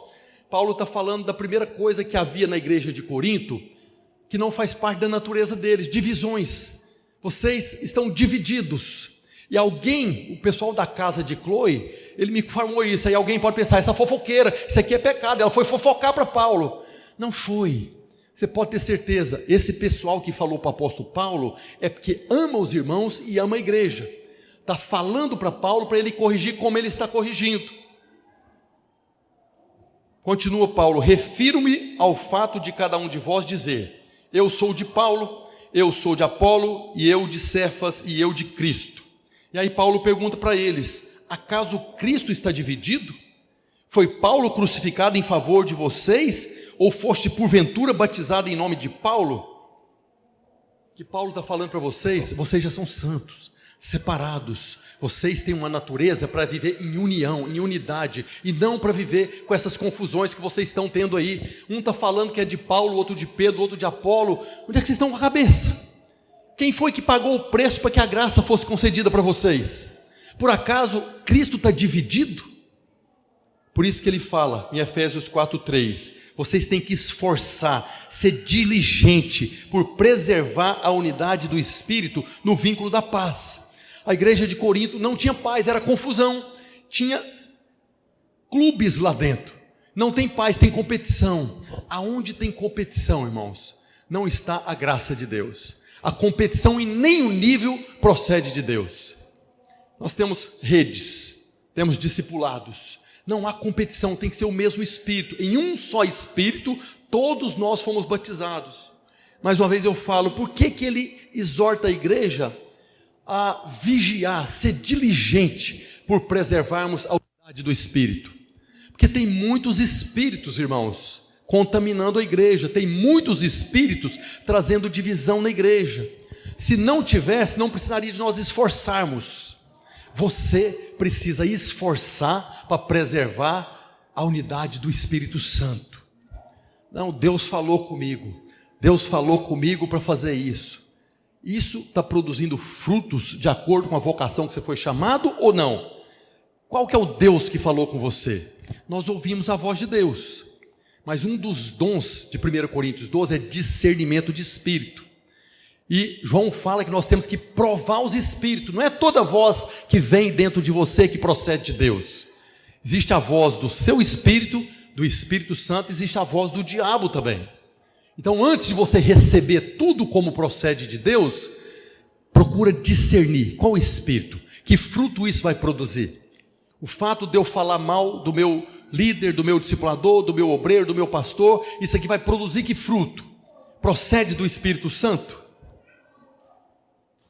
Paulo está falando da primeira coisa que havia na igreja de Corinto, que não faz parte da natureza deles: divisões. Vocês estão divididos. E alguém, o pessoal da casa de Cloe, ele me informou isso. Aí alguém pode pensar: essa fofoqueira, isso aqui é pecado, ela foi fofocar para Paulo. Não foi. Você pode ter certeza, esse pessoal que falou para o apóstolo Paulo é porque ama os irmãos e ama a igreja. Está falando para Paulo para ele corrigir como ele está corrigindo. Continua Paulo: refiro-me ao fato de cada um de vós dizer: eu sou de Paulo, eu sou de Apolo, e eu de Cefas, e eu de Cristo. E aí Paulo pergunta para eles: acaso Cristo está dividido? Foi Paulo crucificado em favor de vocês? Ou foste porventura batizado em nome de Paulo? Que Paulo está falando para vocês: vocês já são santos, separados. Vocês têm uma natureza para viver em união, em unidade, e não para viver com essas confusões que vocês estão tendo aí. Um está falando que é de Paulo, outro de Pedro, outro de Apolo. Onde é que vocês estão com a cabeça? Quem foi que pagou o preço para que a graça fosse concedida para vocês? Por acaso Cristo está dividido? Por isso que ele fala em Efésios 4:3, vocês têm que esforçar, ser diligente por preservar a unidade do Espírito no vínculo da paz. A igreja de Corinto não tinha paz, era confusão, tinha clubes lá dentro. Não tem paz, tem competição. Aonde tem competição, irmãos, não está a graça de Deus. A competição em nenhum nível procede de Deus. Nós temos redes, temos discipulados. Não há competição, tem que ser o mesmo Espírito. Em um só Espírito, todos nós fomos batizados. Mais uma vez eu falo, por que ele exorta a igreja a vigiar, ser diligente por preservarmos a unidade do Espírito? Porque tem muitos espíritos, irmãos, contaminando a igreja. Tem muitos espíritos trazendo divisão na igreja. Se não tivesse, não precisaria de nós esforçarmos. Você precisa esforçar para preservar a unidade do Espírito Santo. Não, Deus falou comigo. Deus falou comigo para fazer isso. Isso está produzindo frutos de acordo com a vocação que você foi chamado ou não? Qual que é o Deus que falou com você? Nós ouvimos a voz de Deus. Mas um dos dons de 1 Coríntios 12 é discernimento de espírito. E João fala que nós temos que provar os espíritos. Não é toda voz que vem dentro de você que procede de Deus. Existe a voz do seu espírito, do Espírito Santo, existe a voz do diabo também. Então, antes de você receber tudo como procede de Deus, procura discernir qual espírito, que fruto isso vai produzir. O fato de eu falar mal do meu líder, do meu discipulador, do meu obreiro, do meu pastor, isso aqui vai produzir que fruto? Procede do Espírito Santo?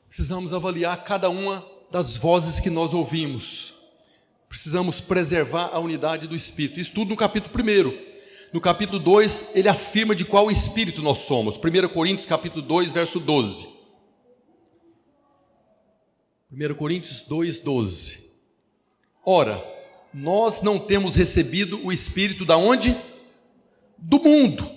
Precisamos avaliar cada uma das vozes que nós ouvimos. Precisamos preservar a unidade do Espírito. Isso tudo no capítulo 1. No capítulo 2, ele afirma de qual Espírito nós somos. 1 Coríntios capítulo 2, verso 12. 1 Coríntios 2, 12. Ora, nós não temos recebido o Espírito da onde? Do mundo.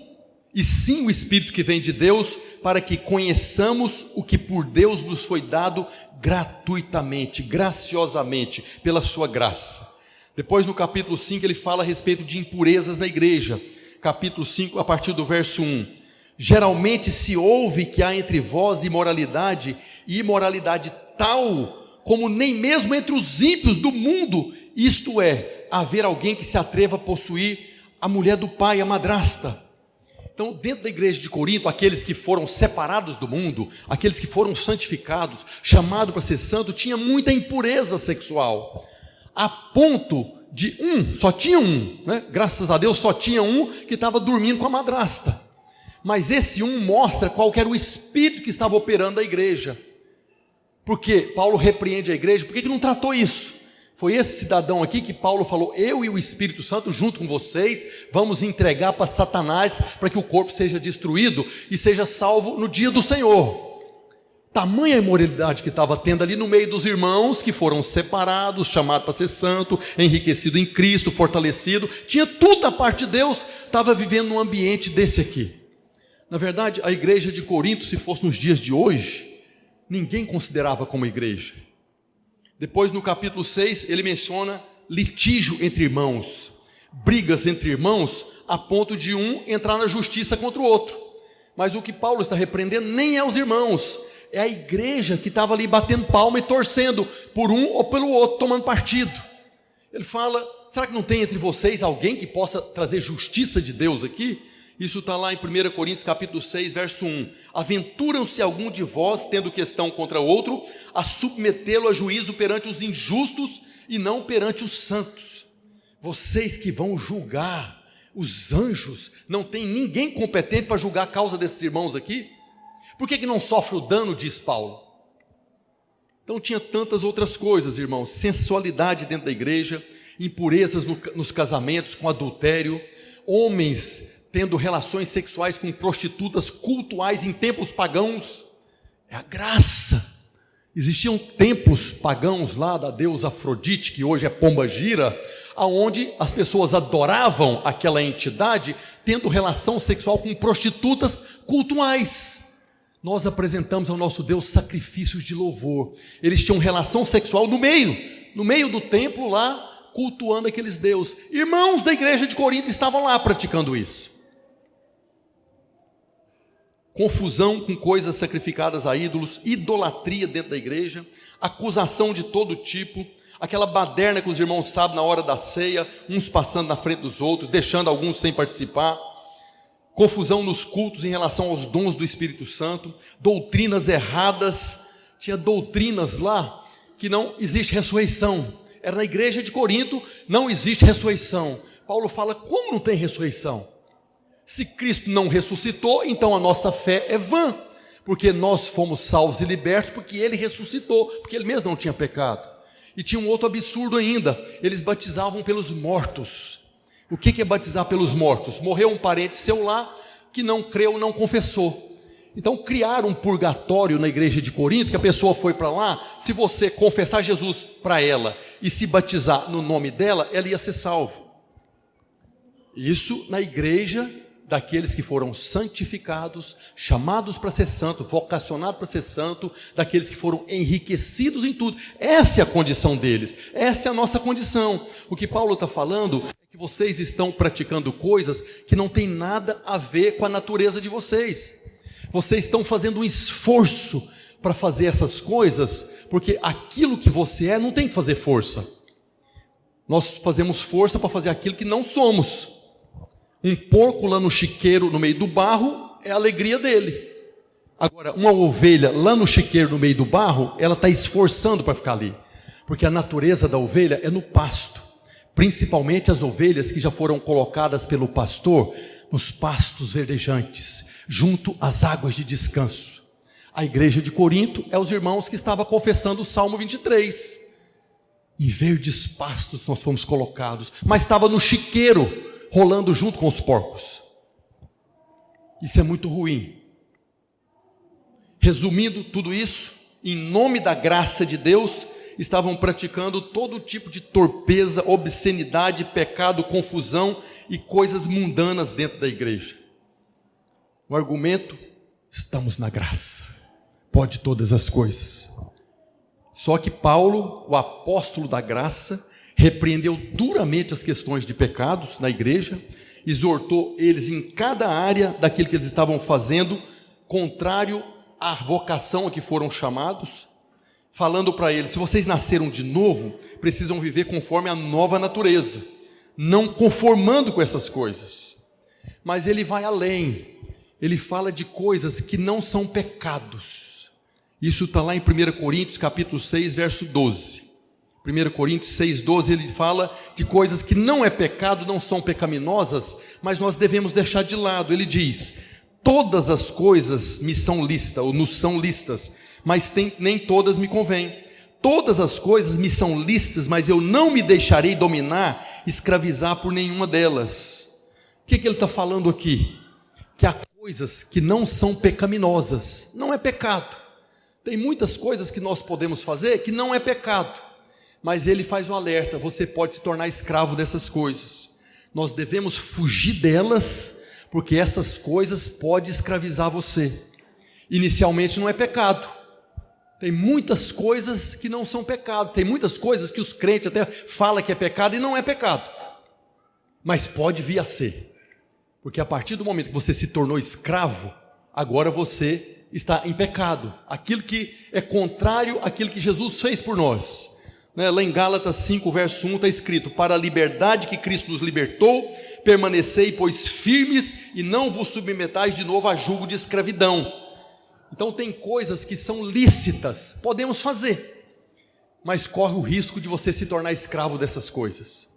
E sim o Espírito que vem de Deus, para que conheçamos o que por Deus nos foi dado gratuitamente, graciosamente, pela sua graça. Depois no capítulo 5 ele fala a respeito de impurezas na igreja. capítulo 5, a partir do verso 1. Geralmente se ouve que há entre vós imoralidade, e imoralidade tal como nem mesmo entre os ímpios do mundo, isto é, haver alguém que se atreva a possuir a mulher do pai, a madrasta. Então, dentro da igreja de Corinto, aqueles que foram separados do mundo, aqueles que foram santificados, chamados para ser santo, tinha muita impureza sexual, a ponto de só tinha né? Graças a Deus só tinha um que estava dormindo com a madrasta, mas esse mostra qual que era o espírito que estava operando na igreja, porque Paulo repreende a igreja. Por que não tratou isso? Foi esse cidadão aqui que Paulo falou: eu e o Espírito Santo junto com vocês vamos entregar para Satanás, para que o corpo seja destruído e seja salvo no dia do Senhor. Tamanha imoralidade que estava tendo ali no meio dos irmãos que foram separados, chamados para ser santo, enriquecido em Cristo, fortalecido, tinha tudo da parte de Deus, estava vivendo num ambiente desse aqui. Na verdade, a igreja de Corinto, se fosse nos dias de hoje, ninguém considerava como igreja. Depois, no capítulo 6, ele menciona litígio entre irmãos, brigas entre irmãos, a ponto de um entrar na justiça contra o outro. Mas o que Paulo está repreendendo nem é os irmãos, é a igreja que estava ali batendo palma e torcendo por um ou pelo outro, tomando partido. Ele fala: será que não tem entre vocês alguém que possa trazer justiça de Deus aqui? Isso está lá em 1 Coríntios capítulo 6, verso 1. Aventuram-se algum de vós, tendo questão contra outro, a submetê-lo a juízo perante os injustos e não perante os santos. Vocês que vão julgar os anjos, não tem ninguém competente para julgar a causa desses irmãos aqui? Por que não sofre o dano, diz Paulo? Então tinha tantas outras coisas, irmãos: sensualidade dentro da igreja, impurezas nos casamentos, com adultério, homens tendo relações sexuais com prostitutas cultuais em templos pagãos. É a graça. Existiam templos pagãos lá da deusa Afrodite, que hoje é Pombagira, aonde as pessoas adoravam aquela entidade, tendo relação sexual com prostitutas cultuais. Nós apresentamos ao nosso Deus sacrifícios de louvor. Eles tinham relação sexual no meio do templo lá, cultuando aqueles deuses. Irmãos da igreja de Corinto estavam lá praticando isso. Confusão com coisas sacrificadas a ídolos, idolatria dentro da igreja, acusação de todo tipo, aquela baderna que os irmãos sabem na hora da ceia, uns passando na frente dos outros, deixando alguns sem participar, confusão nos cultos em relação aos dons do Espírito Santo, doutrinas erradas. Tinha doutrinas lá que não existe ressurreição. Era na igreja de Corinto, não existe ressurreição. Paulo fala: como não tem ressurreição? Se Cristo não ressuscitou, então a nossa fé é vã, porque nós fomos salvos e libertos porque Ele ressuscitou, porque Ele mesmo não tinha pecado. E tinha um outro absurdo ainda: eles batizavam pelos mortos. O que é batizar pelos mortos? Morreu um parente seu lá, que não creu, não confessou. Então criaram um purgatório na igreja de Corinto, que a pessoa foi para lá, se você confessar Jesus para ela e se batizar no nome dela, ela ia ser salvo. Isso na igreja daqueles que foram santificados, chamados para ser santo, vocacionados para ser santo, daqueles que foram enriquecidos em tudo. Essa é a condição deles, essa é a nossa condição. O que Paulo está falando é que vocês estão praticando coisas que não tem nada a ver com a natureza de vocês. Vocês estão fazendo um esforço para fazer essas coisas, porque aquilo que você é não tem que fazer força. Nós fazemos força para fazer aquilo que não somos. Um porco lá no chiqueiro, no meio do barro, é a alegria dele. Agora, uma ovelha lá no chiqueiro, no meio do barro, ela está esforçando para ficar ali, porque a natureza da ovelha é no pasto, principalmente as ovelhas que já foram colocadas pelo pastor nos pastos verdejantes, junto às águas de descanso. A igreja de Corinto é os irmãos que estavam confessando o Salmo 23. Em verdes pastos nós fomos colocados, mas estava no chiqueiro, rolando junto com os porcos. Isso é muito ruim. Resumindo tudo isso, em nome da graça de Deus, estavam praticando todo tipo de torpeza, obscenidade, pecado, confusão e coisas mundanas dentro da igreja. O argumento: estamos na graça, pode todas as coisas. Só que Paulo, o apóstolo da graça, repreendeu duramente as questões de pecados na igreja exortou eles em cada área daquilo que eles estavam fazendo, contrário à vocação a que foram chamados, falando para eles: se vocês nasceram de novo, precisam viver conforme a nova natureza, não conformando com essas coisas. Mas ele vai além, ele fala de coisas que não são pecados. Isso está lá em 1 Coríntios capítulo 6, verso 12. 1 Coríntios 6, 12, ele fala de coisas que não é pecado, não são pecaminosas, mas nós devemos deixar de lado. Ele diz: todas as coisas me são lícitas, ou nos são lícitas, mas nem todas me convêm. Todas as coisas me são lícitas, mas eu não me deixarei dominar, escravizar por nenhuma delas. O que ele está falando aqui? Que há coisas que não são pecaminosas, não é pecado. Tem muitas coisas que nós podemos fazer que não é pecado, mas ele faz um alerta: você pode se tornar escravo dessas coisas. Nós devemos fugir delas, porque essas coisas podem escravizar você. Inicialmente não é pecado. Tem muitas coisas que não são pecado, tem muitas coisas que os crentes até falam que é pecado e não é pecado, mas pode vir a ser, porque a partir do momento que você se tornou escravo, agora você está em pecado, aquilo que é contrário àquilo que Jesus fez por nós. Lá em Gálatas 5, verso 1 está escrito: para a liberdade que Cristo nos libertou, permanecei, pois, firmes, e não vos submetais de novo a jugo de escravidão. Então tem coisas que são lícitas, podemos fazer, mas corre o risco de você se tornar escravo dessas coisas.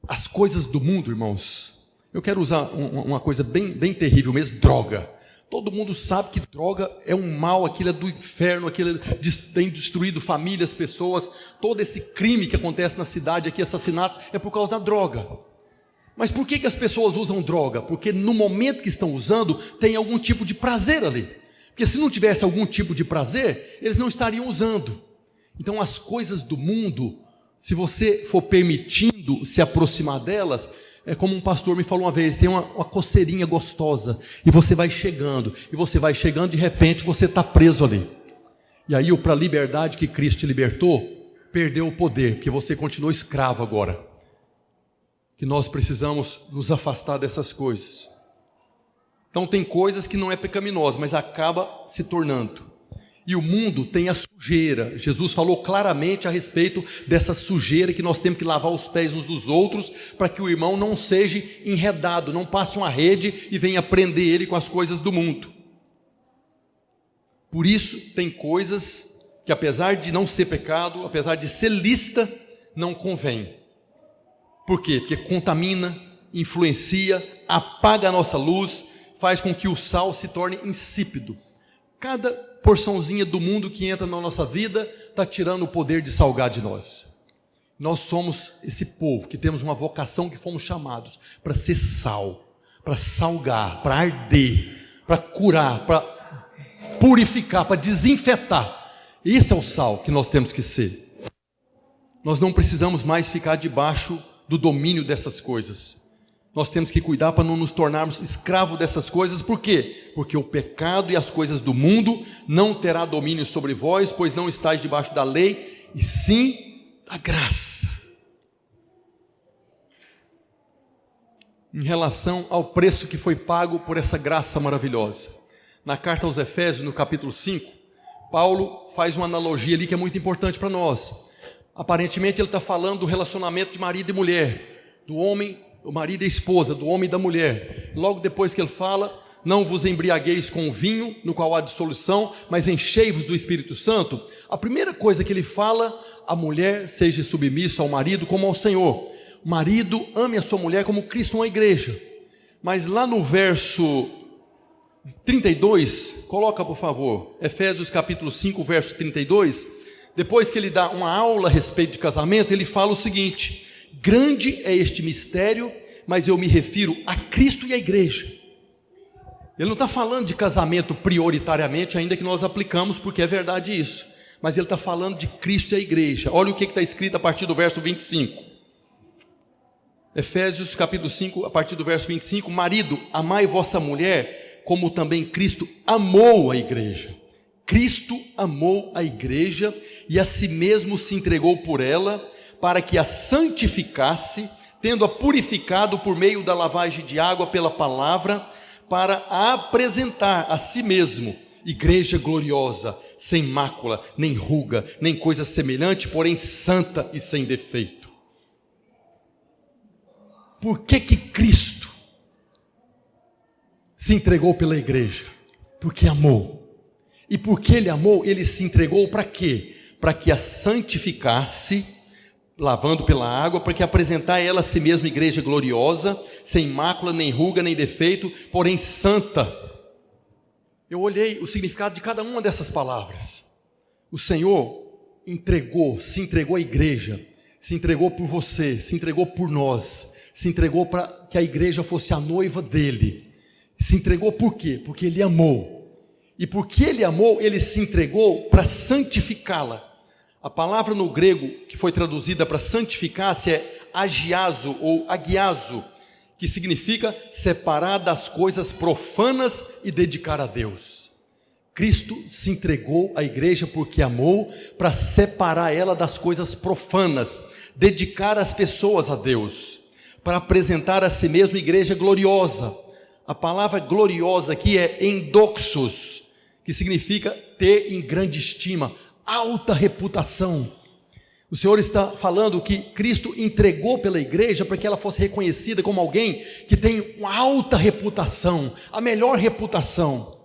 As coisas do mundo, irmãos, eu quero usar uma coisa bem terrível mesmo: droga. Todo mundo sabe que droga é um mal, aquilo é do inferno, aquilo tem destruído famílias, pessoas. Todo esse crime que acontece na cidade aqui, assassinatos, é por causa da droga. Mas por que as pessoas usam droga? Porque no momento que estão usando, tem algum tipo de prazer ali. Porque se não tivesse algum tipo de prazer, eles não estariam usando. Então as coisas do mundo, se você for permitindo se aproximar delas, é como um pastor me falou uma vez: tem uma coceirinha gostosa, e você vai chegando, de repente você está preso ali. E aí, para a liberdade que Cristo te libertou, perdeu o poder, porque você continuou escravo agora. Que nós precisamos nos afastar dessas coisas. Então tem coisas que não é pecaminosa, mas acaba se tornando. E o mundo tem a sujeira. Jesus falou claramente a respeito dessa sujeira, que nós temos que lavar os pés uns dos outros, para que o irmão não seja enredado, não passe uma rede e venha prender ele com as coisas do mundo. Por isso tem coisas que, apesar de não ser pecado, apesar de ser lícita, não convém. Por quê? Porque contamina, influencia, apaga a nossa luz, faz com que o sal se torne insípido. Cada porçãozinha do mundo que entra na nossa vida está tirando o poder de salgar de nós. Nós somos esse povo que temos uma vocação, que fomos chamados para ser sal, para salgar, para arder, para curar, para purificar, para desinfetar. Esse é o sal que nós temos que ser. Nós não precisamos mais ficar debaixo do domínio dessas coisas. Nós temos que cuidar para não nos tornarmos escravos dessas coisas. Por quê? Porque o pecado e as coisas do mundo não terá domínio sobre vós, pois não estáis debaixo da lei, e sim da graça. Em relação ao preço que foi pago por essa graça maravilhosa, na carta aos Efésios, no capítulo 5, Paulo faz uma analogia ali que é muito importante para nós. Aparentemente ele está falando do relacionamento de marido e mulher, do homem, o marido e a esposa, do homem e da mulher. Logo depois que ele fala: não vos embriagueis com o vinho, no qual há dissolução, mas enchei-vos do Espírito Santo. A primeira coisa que ele fala: a mulher seja submissa ao marido como ao Senhor. O marido ame a sua mulher como Cristo ama a igreja. Mas lá no verso 32, coloca por favor, Efésios capítulo 5, verso 32, depois que ele dá uma aula a respeito de casamento, ele fala o seguinte: grande é este mistério, mas eu me refiro a Cristo e a igreja. Ele não está falando de casamento prioritariamente, ainda que nós aplicamos, porque é verdade isso, mas ele está falando de Cristo e a igreja. Olha o que está escrito a partir do verso 25, Efésios capítulo 5, a partir do verso 25: marido, amai vossa mulher, como também Cristo amou a igreja. Cristo amou a igreja e a si mesmo se entregou por ela, para que a santificasse, tendo-a purificado por meio da lavagem de água pela palavra, para apresentar a si mesmo igreja gloriosa, sem mácula, nem ruga, nem coisa semelhante, porém santa e sem defeito. Por que Cristo se entregou pela igreja? Porque amou. E porque Ele amou, Ele se entregou para quê? Para que a santificasse, lavando pela água, para que apresentar ela a si mesma igreja gloriosa, sem mácula, nem ruga, nem defeito, porém santa. Eu olhei o significado de cada uma dessas palavras. O Senhor se entregou à igreja, se entregou por você, se entregou por nós, se entregou para que a igreja fosse a noiva dele. Se entregou por quê? Porque Ele amou. E porque Ele amou, Ele se entregou para santificá-la. A palavra no grego que foi traduzida para santificar-se é agiazo ou agiazo, que significa separar das coisas profanas e dedicar a Deus. Cristo se entregou à igreja porque amou, para separar ela das coisas profanas, dedicar as pessoas a Deus, para apresentar a si mesmo igreja gloriosa. A palavra gloriosa aqui é endoxos, que significa ter em grande estima, alta reputação. O Senhor está falando que Cristo entregou pela igreja para que ela fosse reconhecida como alguém que tem uma alta reputação, a melhor reputação.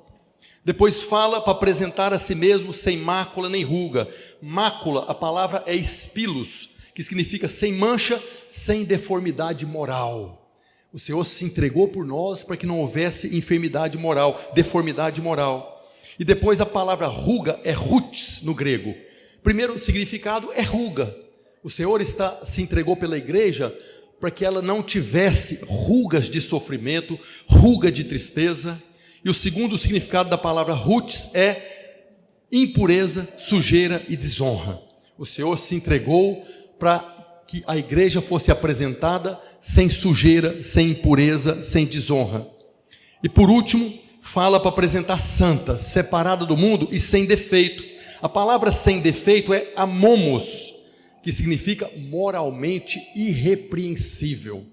Depois fala para apresentar a si mesmo sem mácula nem ruga. Mácula, a palavra é espilos, que significa sem mancha, sem deformidade moral. O Senhor se entregou por nós para que não houvesse enfermidade moral, deformidade moral. E depois a palavra ruga é rutes no grego. Primeiro significado é ruga. O Senhor se entregou pela igreja para que ela não tivesse rugas de sofrimento, ruga de tristeza. E o segundo significado da palavra rutes é impureza, sujeira e desonra. O Senhor se entregou para que a igreja fosse apresentada sem sujeira, sem impureza, sem desonra. E por último, fala para apresentar santa, separada do mundo e sem defeito. A palavra sem defeito é amomos, que significa moralmente irrepreensível.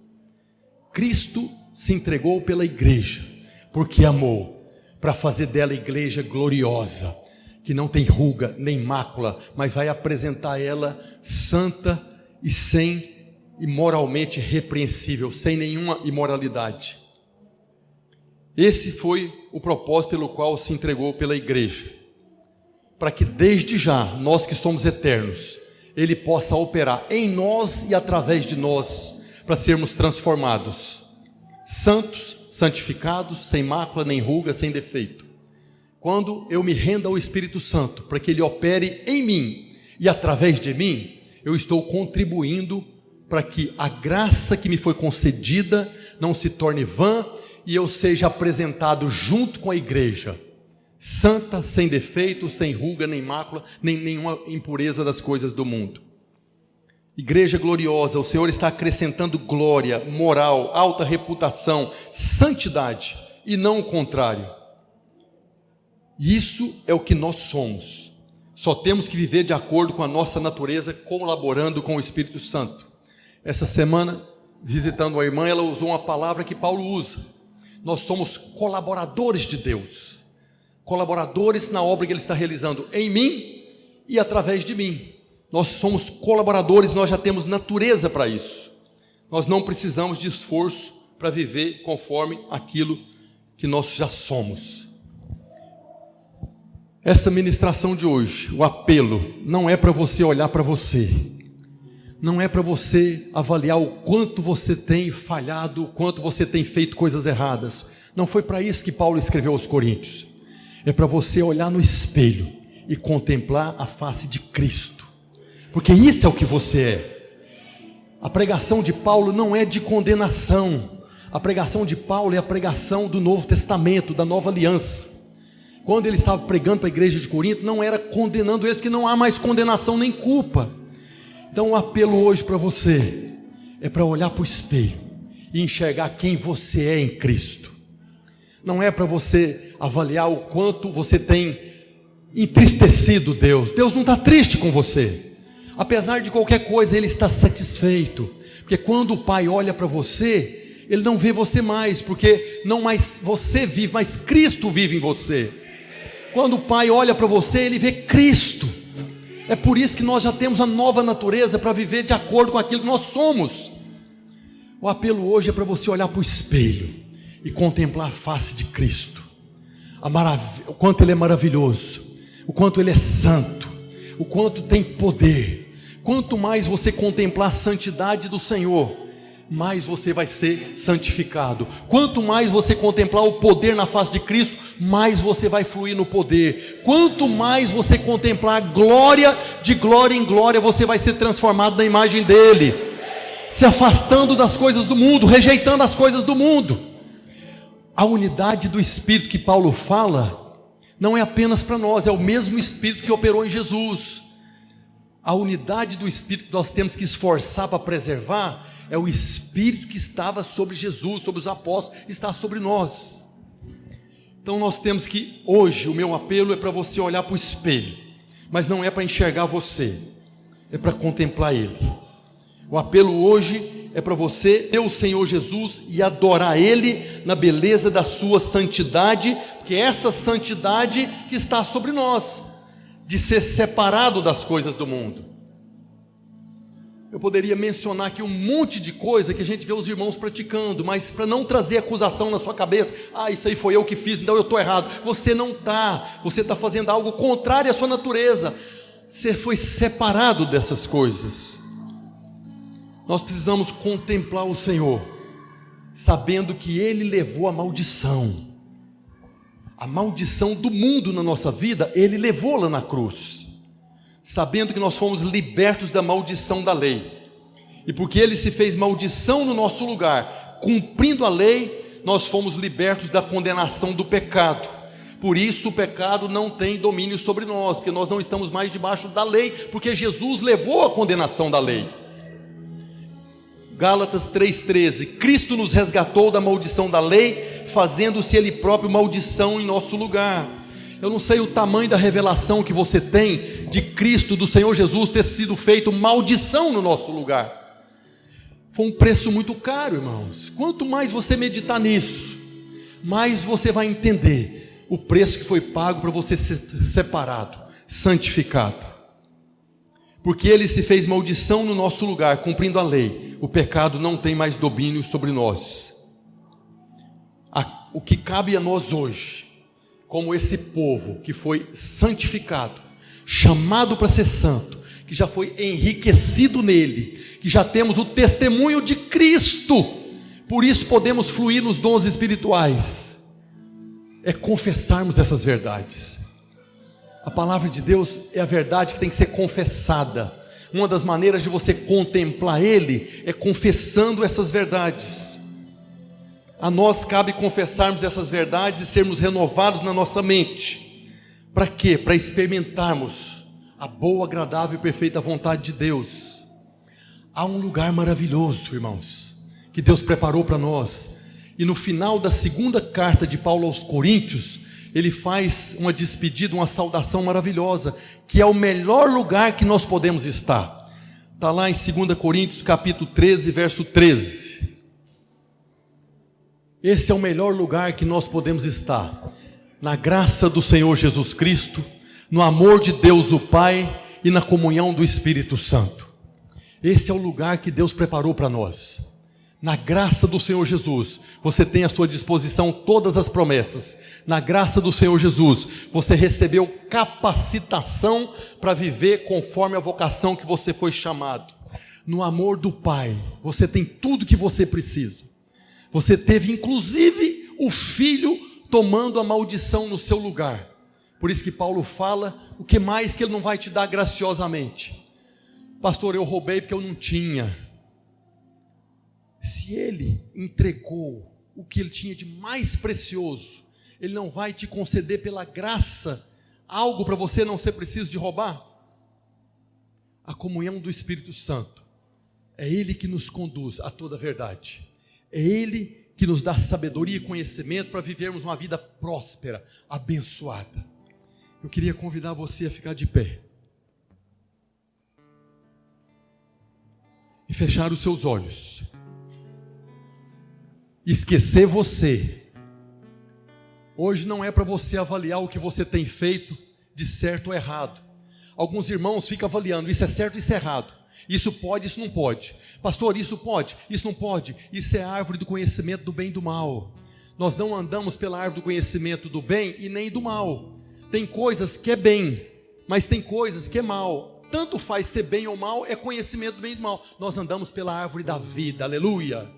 Cristo se entregou pela igreja, porque amou, para fazer dela igreja gloriosa, que não tem ruga nem mácula, mas vai apresentar ela santa e moralmente repreensível, sem nenhuma imoralidade. Esse foi o propósito pelo qual se entregou pela igreja, para que desde já, nós que somos eternos, Ele possa operar em nós e através de nós, para sermos transformados, santos, santificados, sem mácula, nem ruga, sem defeito. Quando eu me rendo ao Espírito Santo, para que Ele opere em mim e através de mim, eu estou contribuindo para que a graça que me foi concedida não se torne vã, e eu seja apresentado junto com a igreja, santa, sem defeito, sem ruga, nem mácula, nem nenhuma impureza das coisas do mundo. Igreja gloriosa, o Senhor está acrescentando glória, moral, alta reputação, santidade, e não o contrário. Isso é o que nós somos. Só temos que viver de acordo com a nossa natureza, colaborando com o Espírito Santo. Essa semana, visitando a irmã, ela usou uma palavra que Paulo usa. Nós somos colaboradores de Deus, colaboradores na obra que Ele está realizando em mim e através de mim. Nós somos colaboradores, nós já temos natureza para isso. Nós não precisamos de esforço para viver conforme aquilo que nós já somos. Essa ministração de hoje, o apelo, não é para você olhar para você, não é para você avaliar o quanto você tem falhado, o quanto você tem feito coisas erradas. Não foi para isso que Paulo escreveu aos Coríntios. É para você olhar no espelho e contemplar a face de Cristo, porque isso é o que você é. A pregação de Paulo não é de condenação. A pregação de Paulo é a pregação do Novo Testamento, da Nova Aliança. Quando ele estava pregando para a igreja de Corinto, não era condenando eles, porque não há mais condenação nem culpa. Então o apelo hoje para você é para olhar para o espelho e enxergar quem você é em Cristo. Não é para você avaliar o quanto você tem entristecido Deus. Deus não está triste com você. Apesar de qualquer coisa, Ele está satisfeito, porque quando o Pai olha para você, Ele não vê você mais, porque não mais você vive, mas Cristo vive em você. Quando o Pai olha para você, Ele vê Cristo. É por isso que nós já temos a nova natureza para viver de acordo com aquilo que nós somos. O apelo hoje é para você olhar para o espelho e contemplar a face de Cristo, o quanto Ele é maravilhoso, o quanto Ele é santo, o quanto tem poder. Quanto mais você contemplar a santidade do Senhor, mais você vai ser santificado. Quanto mais você contemplar o poder na face de Cristo, mais você vai fluir no poder. Quanto mais você contemplar a glória, de glória em glória, você vai ser transformado na imagem dEle, se afastando das coisas do mundo, rejeitando as coisas do mundo. A unidade do Espírito que Paulo fala, não é apenas para nós, é o mesmo Espírito que operou em Jesus. A unidade do Espírito que nós temos que esforçar para preservar, é o Espírito que estava sobre Jesus, sobre os apóstolos, está sobre nós. Então nós temos que, hoje, o meu apelo é para você olhar para o espelho, mas não é para enxergar você, é para contemplar Ele. O apelo hoje é para você ter o Senhor Jesus e adorar Ele na beleza da sua santidade, porque é essa santidade que está sobre nós, de ser separado das coisas do mundo. Eu poderia mencionar aqui um monte de coisa que a gente vê os irmãos praticando, mas para não trazer acusação na sua cabeça, isso aí foi eu que fiz, então eu estou errado. Você não está, você está fazendo algo contrário à sua natureza, você foi separado dessas coisas. Nós precisamos contemplar o Senhor, sabendo que Ele levou a maldição do mundo na nossa vida, Ele levou lá na cruz, sabendo que nós fomos libertos da maldição da lei, e porque Ele se fez maldição no nosso lugar, cumprindo a lei, nós fomos libertos da condenação do pecado. Por isso o pecado não tem domínio sobre nós, porque nós não estamos mais debaixo da lei, porque Jesus levou a condenação da lei. Gálatas 3,13, Cristo nos resgatou da maldição da lei, fazendo-se Ele próprio maldição em nosso lugar. Eu não sei o tamanho da revelação que você tem de Cristo, do Senhor Jesus ter sido feito maldição no nosso lugar. Foi um preço muito caro, irmãos. Quanto mais você meditar nisso, mais você vai entender o preço que foi pago para você ser separado, santificado. Porque Ele se fez maldição no nosso lugar, cumprindo a lei, o pecado não tem mais domínio sobre nós. O que cabe a nós hoje, como esse povo que foi santificado, chamado para ser santo, que já foi enriquecido nele, que já temos o testemunho de Cristo, por isso podemos fluir nos dons espirituais, é confessarmos essas verdades. A palavra de Deus é a verdade que tem que ser confessada. Uma das maneiras de você contemplar Ele é confessando essas verdades. A nós cabe confessarmos essas verdades e sermos renovados na nossa mente. Para quê? Para experimentarmos a boa, agradável e perfeita vontade de Deus. Há um lugar maravilhoso, irmãos, que Deus preparou para nós. E no final da segunda carta de Paulo aos Coríntios, ele faz uma despedida, uma saudação maravilhosa, que é o melhor lugar que nós podemos estar. Está lá em 2 Coríntios capítulo 13, verso 13. Esse é o melhor lugar que nós podemos estar, na graça do Senhor Jesus Cristo, no amor de Deus o Pai e na comunhão do Espírito Santo. Esse é o lugar que Deus preparou para nós. Na graça do Senhor Jesus, você tem à sua disposição todas as promessas. Na graça do Senhor Jesus, você recebeu capacitação para viver conforme a vocação que você foi chamado. No amor do Pai, você tem tudo que você precisa. Você teve inclusive o Filho tomando a maldição no seu lugar. Por isso que Paulo fala, o que mais que Ele não vai te dar graciosamente? Pastor, eu roubei porque eu não tinha. Se Ele entregou o que Ele tinha de mais precioso, Ele não vai te conceder pela graça algo para você não ser preciso de roubar? A comunhão do Espírito Santo, é Ele que nos conduz a toda a verdade, é Ele que nos dá sabedoria e conhecimento para vivermos uma vida próspera, abençoada. Eu queria convidar você a ficar de pé. e fechar os seus olhos. Esquecer você. Hoje não é para você avaliar o que você tem feito de certo ou errado. Alguns irmãos ficam avaliando, isso é certo, isso é errado. Isso pode, isso não pode. Pastor, isso pode, isso não pode. Isso é a árvore do conhecimento do bem e do mal. Nós não andamos pela árvore do conhecimento do bem e nem do mal. Tem coisas que é bem, mas tem coisas que é mal. Tanto faz ser bem ou mal, é conhecimento do bem e do mal. Nós andamos pela árvore da vida, aleluia.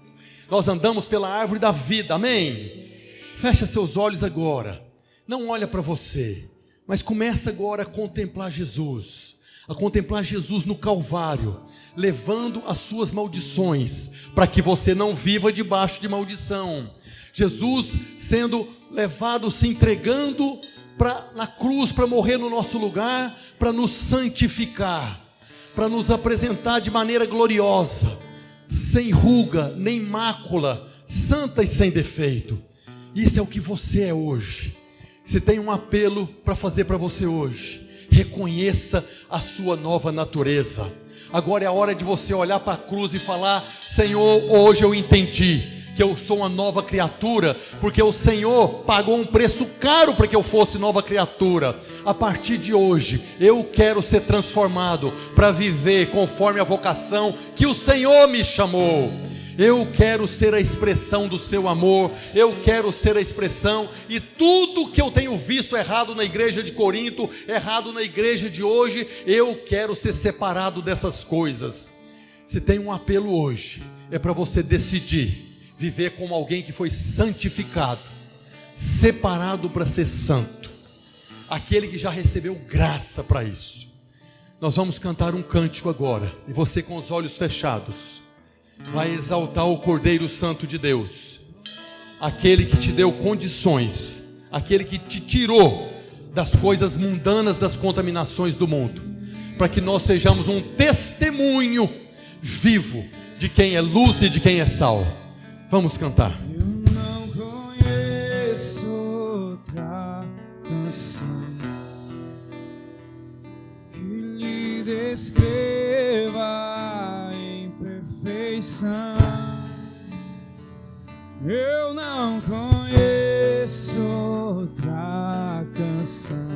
Nós andamos pela árvore da vida, amém. Fecha seus olhos agora. Não olha para você, mas começa agora a contemplar Jesus. A contemplar Jesus no Calvário, levando as suas maldições, para que você não viva debaixo de maldição. Jesus sendo levado, se entregando na cruz para morrer no nosso lugar, para nos santificar, para nos apresentar de maneira gloriosa, sem ruga, nem mácula, santa e sem defeito. Isso é o que você é hoje. Se tem um apelo para fazer para você hoje, reconheça a sua nova natureza. Agora é a hora de você olhar para a cruz e falar: Senhor, hoje eu entendi que eu sou uma nova criatura, porque o Senhor pagou um preço caro para que eu fosse nova criatura. A partir de hoje, eu quero ser transformado para viver conforme a vocação que o Senhor me chamou. Eu quero ser a expressão do seu amor, eu quero ser a expressão, e tudo que eu tenho visto errado na igreja de Corinto, errado na igreja de hoje, eu quero ser separado dessas coisas. Se tem um apelo hoje, é para você decidir viver como alguém que foi santificado, separado para ser santo, aquele que já recebeu graça para isso. Nós vamos cantar um cântico agora, e você com os olhos fechados vai exaltar o Cordeiro Santo de Deus, aquele que te deu condições, aquele que te tirou das coisas mundanas, das contaminações do mundo, para que nós sejamos um testemunho vivo de quem é luz e de quem é sal. Vamos cantar. Eu não conheço outra canção que lhe descreva em perfeição. Eu não conheço outra canção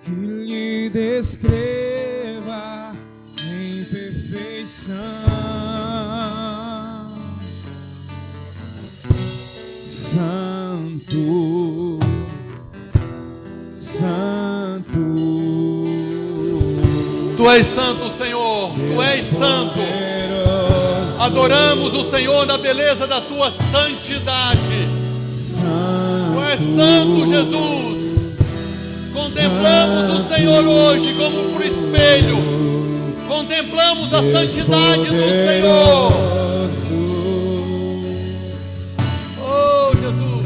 que lhe descreva em perfeição. Santo, Santo, Tu és santo, Senhor, Tu és santo. Adoramos o Senhor na beleza da Tua santidade. Tu és santo, Jesus. Contemplamos o Senhor hoje como por espelho. Contemplamos a santidade do Senhor. Oh, Jesus.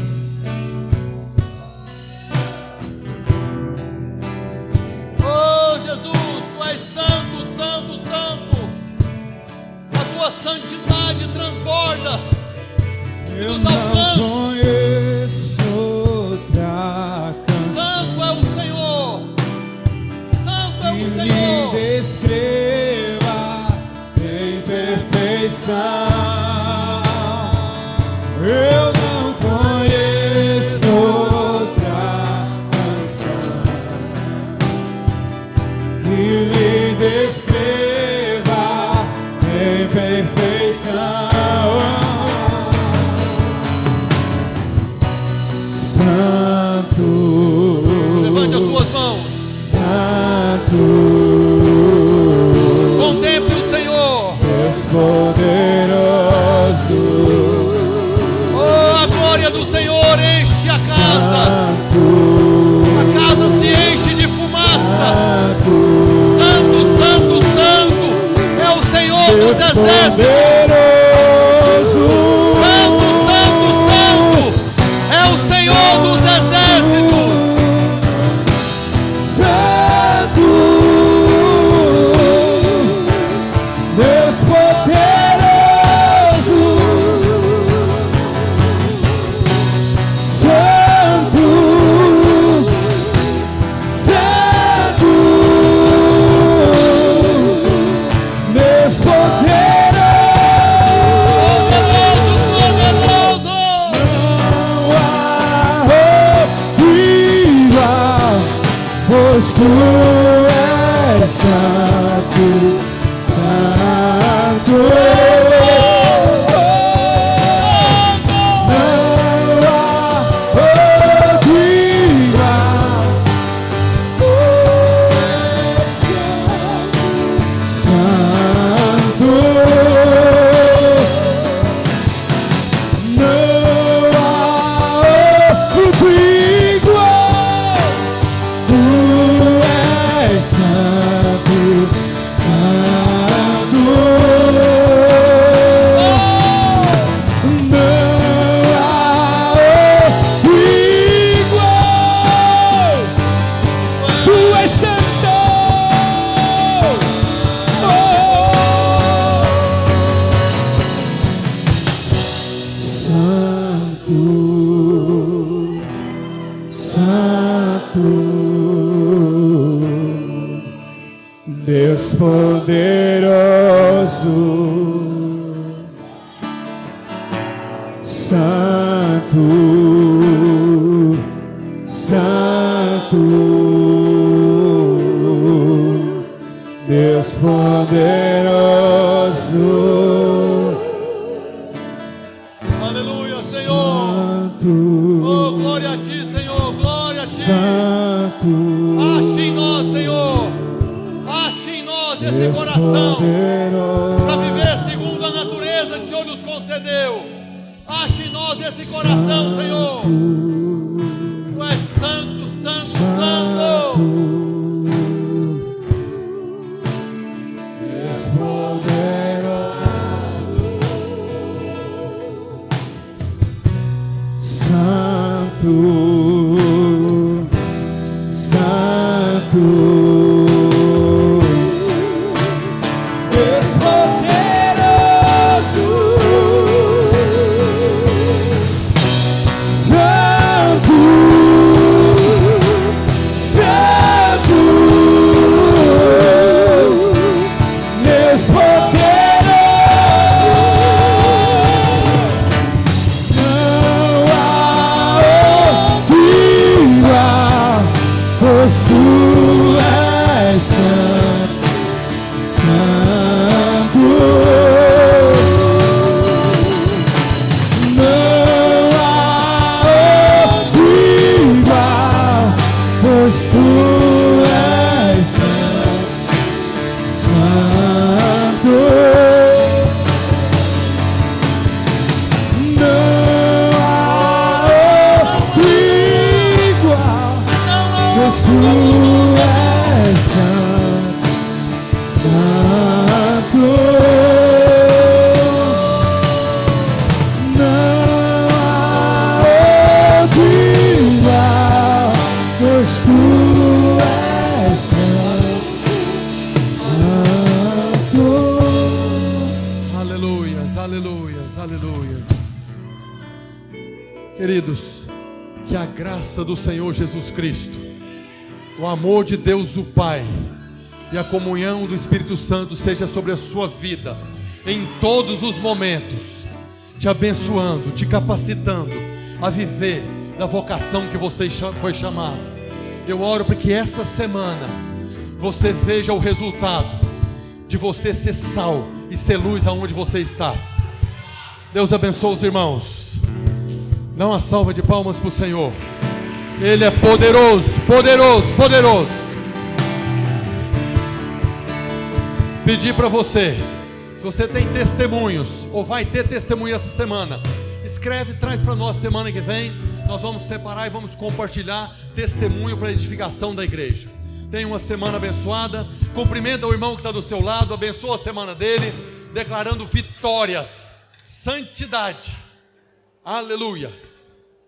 Oh, Jesus, Tu és santo, santo, santo. A Tua santidade transborda e nos alcança. Conheço outra canção. Santo é o Senhor. Santo é o que Senhor. lhe descreva em perfeição. Eu não conheço outra canção que lhe descreva em perfeição. Santo, Levante as suas mãos. Santo, Contemple o Senhor. Deus poderoso, Oh, a glória do Senhor enche a casa. Santo, A casa se enche de fumaça. Santo, Santo, santo, santo é o Senhor Deus dos exércitos. poderoso, Santo, santo, santo é o Senhor dos exércitos. Santo, Deus poderoso, Santo, Santo, Deus poderoso, Santo, Santo, Deus poderoso. Aleluia, Senhor. Santo, Oh, glória a Ti, Senhor, glória a Ti. Santo, Ache em nós, Senhor. Ache em nós esse Deus coração poderoso. para viver segundo a natureza que o Senhor nos concedeu. Ache em nós esse coração, Senhor. Tu és santo, santo, santo. Deus poderoso, Santo, Santo, Deus poderoso, Santo, Santo, Deus poderoso, não há outro igual, pois tu és santo, santo. Não há outro igual, pois tu és santo, santo. Não há outro igual, pois tu és santo, santo. Não há outro igual, pois tu és santo, santo. Aleluias, aleluias, aleluias. Queridos, que a graça do Senhor Jesus Cristo, o amor de Deus o Pai e a comunhão do Espírito Santo seja sobre a sua vida em todos os momentos, te abençoando, te capacitando a viver da vocação que você foi chamado. Eu oro para que essa semana você veja o resultado de você ser sal e ser luz aonde você está. Deus abençoe os irmãos. Dá uma salva de palmas para o Senhor. Ele é poderoso, poderoso, poderoso. Pedir para você, se você tem testemunhos ou vai ter testemunho essa semana, escreve, traz para nós semana que vem. Nós vamos separar e vamos compartilhar testemunho para a edificação da igreja. Tenha uma semana abençoada. Cumprimenta o irmão que está do seu lado, abençoa a semana dele, declarando vitórias, santidade. Aleluia.